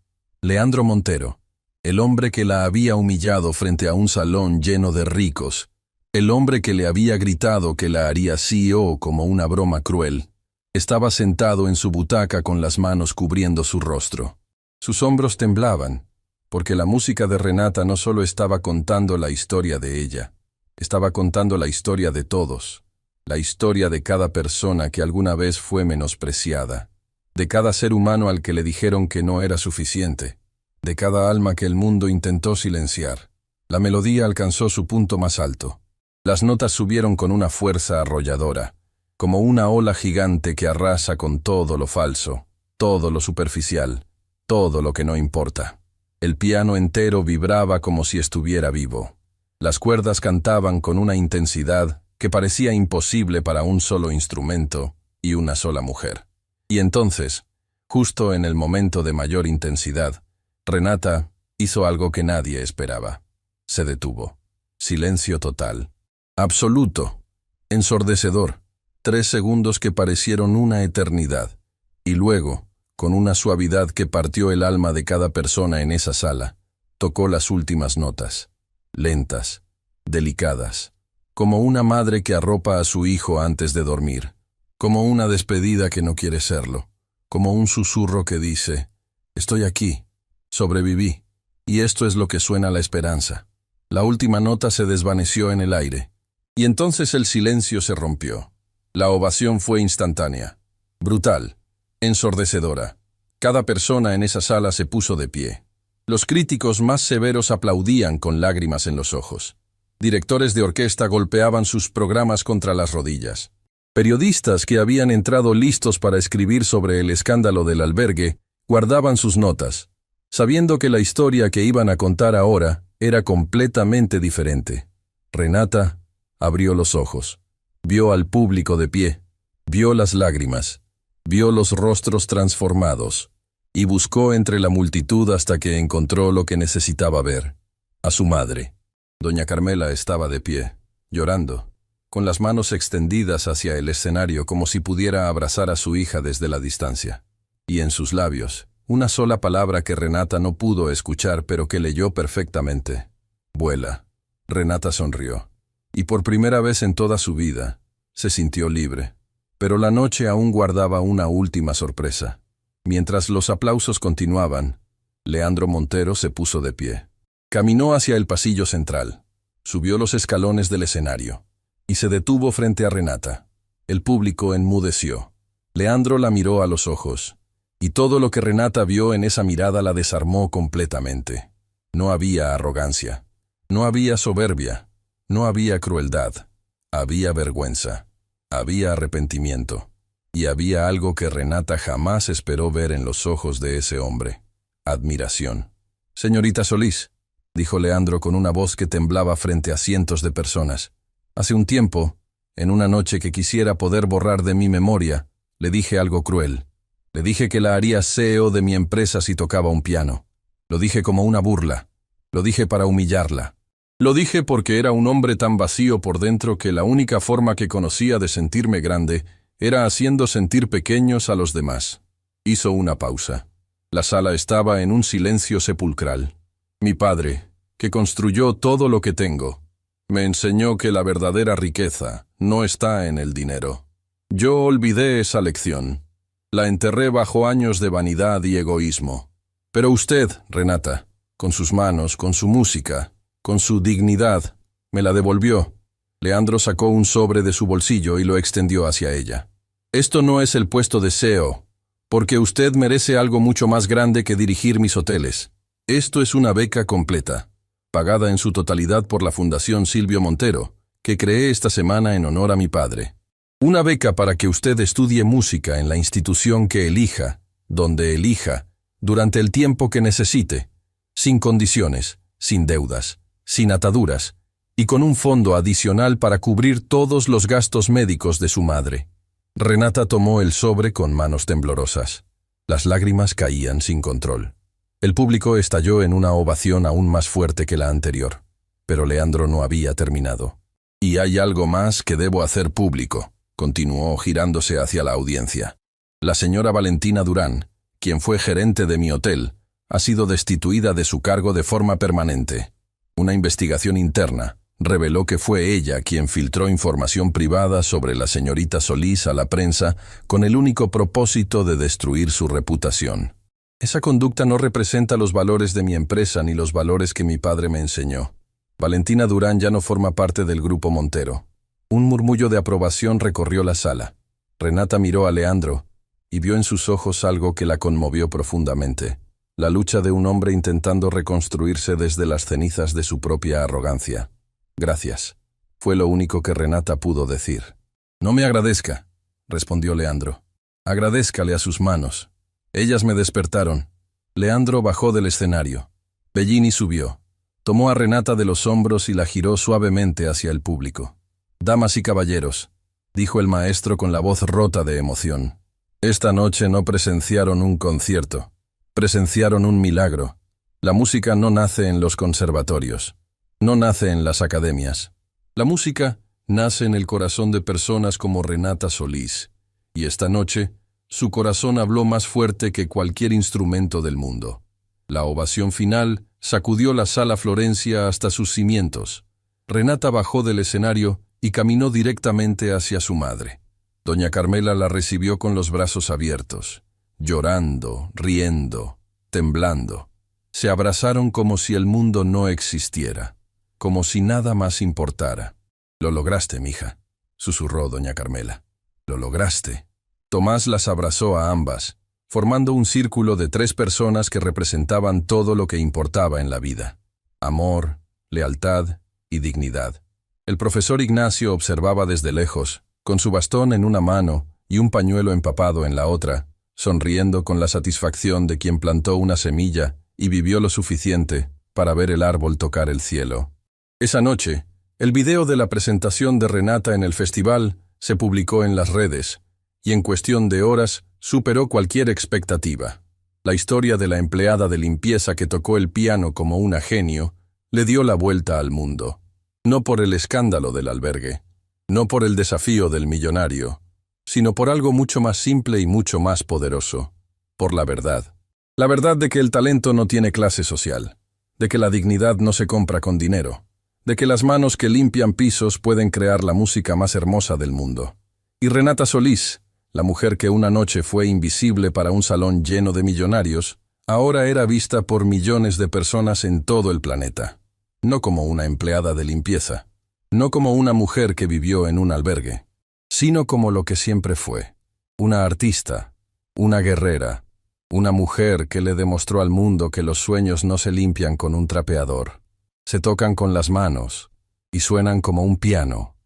[SPEAKER 1] Montero, el hombre que la había humillado frente a un salón lleno de ricos, el hombre que le había gritado que la haría CEO como una broma cruel, estaba sentado en su butaca con las manos cubriendo su rostro. Sus hombros temblaban, porque la música de Renata no solo estaba contando la historia de ella, estaba contando la historia de todos, la historia de cada persona que alguna vez fue menospreciada, de cada ser humano al que le dijeron que no era suficiente, de cada alma que el mundo intentó silenciar. La melodía alcanzó su punto más alto. Las notas subieron con una fuerza arrolladora, como una ola gigante que arrasa con todo lo falso, todo lo superficial, todo lo que no importa. El piano entero vibraba como si estuviera vivo. Las cuerdas cantaban con una intensidad que parecía imposible para un solo instrumento y una sola mujer. Y entonces, justo en el momento de mayor intensidad, Renata hizo algo que nadie esperaba. Se detuvo. Silencio total. Absoluto. Ensordecedor. 3 segundos que parecieron una eternidad. Y luego, con una suavidad que partió el alma de cada persona en esa sala, tocó las últimas notas, lentas, delicadas, como una madre que arropa a su hijo antes de dormir, como una despedida que no quiere serlo, como un susurro que dice, «Estoy aquí, sobreviví, y esto es lo que suena la esperanza». La última nota se desvaneció en el aire, y entonces el silencio se rompió. La ovación fue instantánea, brutal, ensordecedora. Cada persona en esa sala se puso de pie. Los críticos más severos aplaudían con lágrimas en los ojos. Directores de orquesta golpeaban sus programas contra las rodillas. Periodistas que habían entrado listos para escribir sobre el escándalo del albergue guardaban sus notas, sabiendo que la historia que iban a contar ahora era completamente diferente. Renata abrió los ojos, vio al público de pie, vio las lágrimas, vio los rostros transformados, y buscó entre la multitud hasta que encontró lo que necesitaba ver, a su madre. Doña Carmela estaba de pie, llorando, con las manos extendidas hacia el escenario como si pudiera abrazar a su hija desde la distancia. Y en sus labios, una sola palabra que Renata no pudo escuchar pero que leyó perfectamente. «Vuela». Renata sonrió, y por primera vez en toda su vida, se sintió libre. Pero la noche aún guardaba una última sorpresa. Mientras los aplausos continuaban, Leandro Montero se puso de pie. Caminó hacia el pasillo central, subió los escalones del escenario, y se detuvo frente a Renata. El público enmudeció. Leandro la miró a los ojos, y todo lo que Renata vio en esa mirada la desarmó completamente. No había arrogancia, no había soberbia, no había crueldad, había vergüenza, había arrepentimiento, y había algo que Renata jamás esperó ver en los ojos de ese hombre: admiración. «Señorita Solís», dijo Leandro con una voz que temblaba frente a cientos de personas. Hace un tiempo, en una noche que quisiera poder borrar de mi memoria, le dije algo cruel. Le dije que la haría CEO de mi empresa si tocaba un piano. Lo dije como una burla. Lo dije para humillarla. Lo dije porque era un hombre tan vacío por dentro que la única forma que conocía de sentirme grande era haciendo sentir pequeños a los demás. Hizo una pausa. La sala estaba en un silencio sepulcral. Mi padre, que construyó todo lo que tengo, me enseñó que la verdadera riqueza no está en el dinero. Yo olvidé esa lección. La enterré bajo años de vanidad y egoísmo. Pero usted, Renata, con sus manos, con su música, con su dignidad, me la devolvió. Leandro sacó un sobre de su bolsillo y lo extendió hacia ella. Esto no es el puesto de CEO, porque usted merece algo mucho más grande que dirigir mis hoteles. Esto es una beca completa, pagada en su totalidad por la Fundación Silvio Montero, que creé esta semana en honor a mi padre. Una beca para que usted estudie música en la institución que elija, donde elija, durante el tiempo que necesite, sin condiciones, sin deudas, sin ataduras, y con un fondo adicional para cubrir todos los gastos médicos de su madre. Renata tomó el sobre con manos temblorosas. Las lágrimas caían sin control. El público estalló en una ovación aún más fuerte que la anterior. Pero Leandro no había terminado. «Y hay algo más que debo hacer público», continuó girándose hacia la audiencia. «La señora Valentina Durán, quien fue gerente de mi hotel, ha sido destituida de su cargo de forma permanente. Una investigación interna reveló que fue ella quien filtró información privada sobre la señorita Solís a la prensa con el único propósito de destruir su reputación. Esa conducta no representa los valores de mi empresa ni los valores que mi padre me enseñó. Valentina Durán ya no forma parte del Grupo Montero». Un murmullo de aprobación recorrió la sala. Renata miró a Leandro y vio en sus ojos algo que la conmovió profundamente. La lucha de un hombre intentando reconstruirse desde las cenizas de su propia arrogancia. «Gracias», fue lo único que Renata pudo decir. «No me agradezca», respondió Leandro. «Agradézcale a sus manos. Ellas me despertaron». Leandro bajó del escenario. Bellini subió. Tomó a Renata de los hombros y la giró suavemente hacia el público. «Damas y caballeros», dijo el maestro con la voz rota de emoción. «Esta noche no presenciaron un concierto. Presenciaron un milagro. La música no nace en los conservatorios. No nace en las academias. La música nace en el corazón de personas como Renata Solís. Y esta noche, su corazón habló más fuerte que cualquier instrumento del mundo. La ovación final sacudió la sala Florencia hasta sus cimientos. Renata bajó del escenario y caminó directamente hacia su madre. Doña Carmela la recibió con los brazos abiertos, llorando, riendo, temblando. Se abrazaron como si el mundo no existiera, como si nada más importara. «Lo lograste, mija», susurró doña Carmela. «Lo lograste». Tomás las abrazó a ambas, formando un círculo de 3 personas que representaban todo lo que importaba en la vida: amor, lealtad y dignidad. El profesor Ignacio observaba desde lejos, con su bastón en una mano y un pañuelo empapado en la otra, sonriendo con la satisfacción de quien plantó una semilla y vivió lo suficiente para ver el árbol tocar el cielo. Esa noche, el video de la presentación de Renata en el festival se publicó en las redes, y en cuestión de horas superó cualquier expectativa. La historia de la empleada de limpieza que tocó el piano como una genio le dio la vuelta al mundo. No por el escándalo del albergue, no por el desafío del millonario, sino por algo mucho más simple y mucho más poderoso, por la verdad. La verdad de que el talento no tiene clase social, de que la dignidad no se compra con dinero, de que las manos que limpian pisos pueden crear la música más hermosa del mundo. Y Renata Solís, la mujer que una noche fue invisible para un salón lleno de millonarios, ahora era vista por millones de personas en todo el planeta. No como una empleada de limpieza, no como una mujer que vivió en un albergue, sino como lo que siempre fue: una artista, una guerrera, una mujer que le demostró al mundo que los sueños no se limpian con un trapeador, se tocan con las manos y suenan como un piano,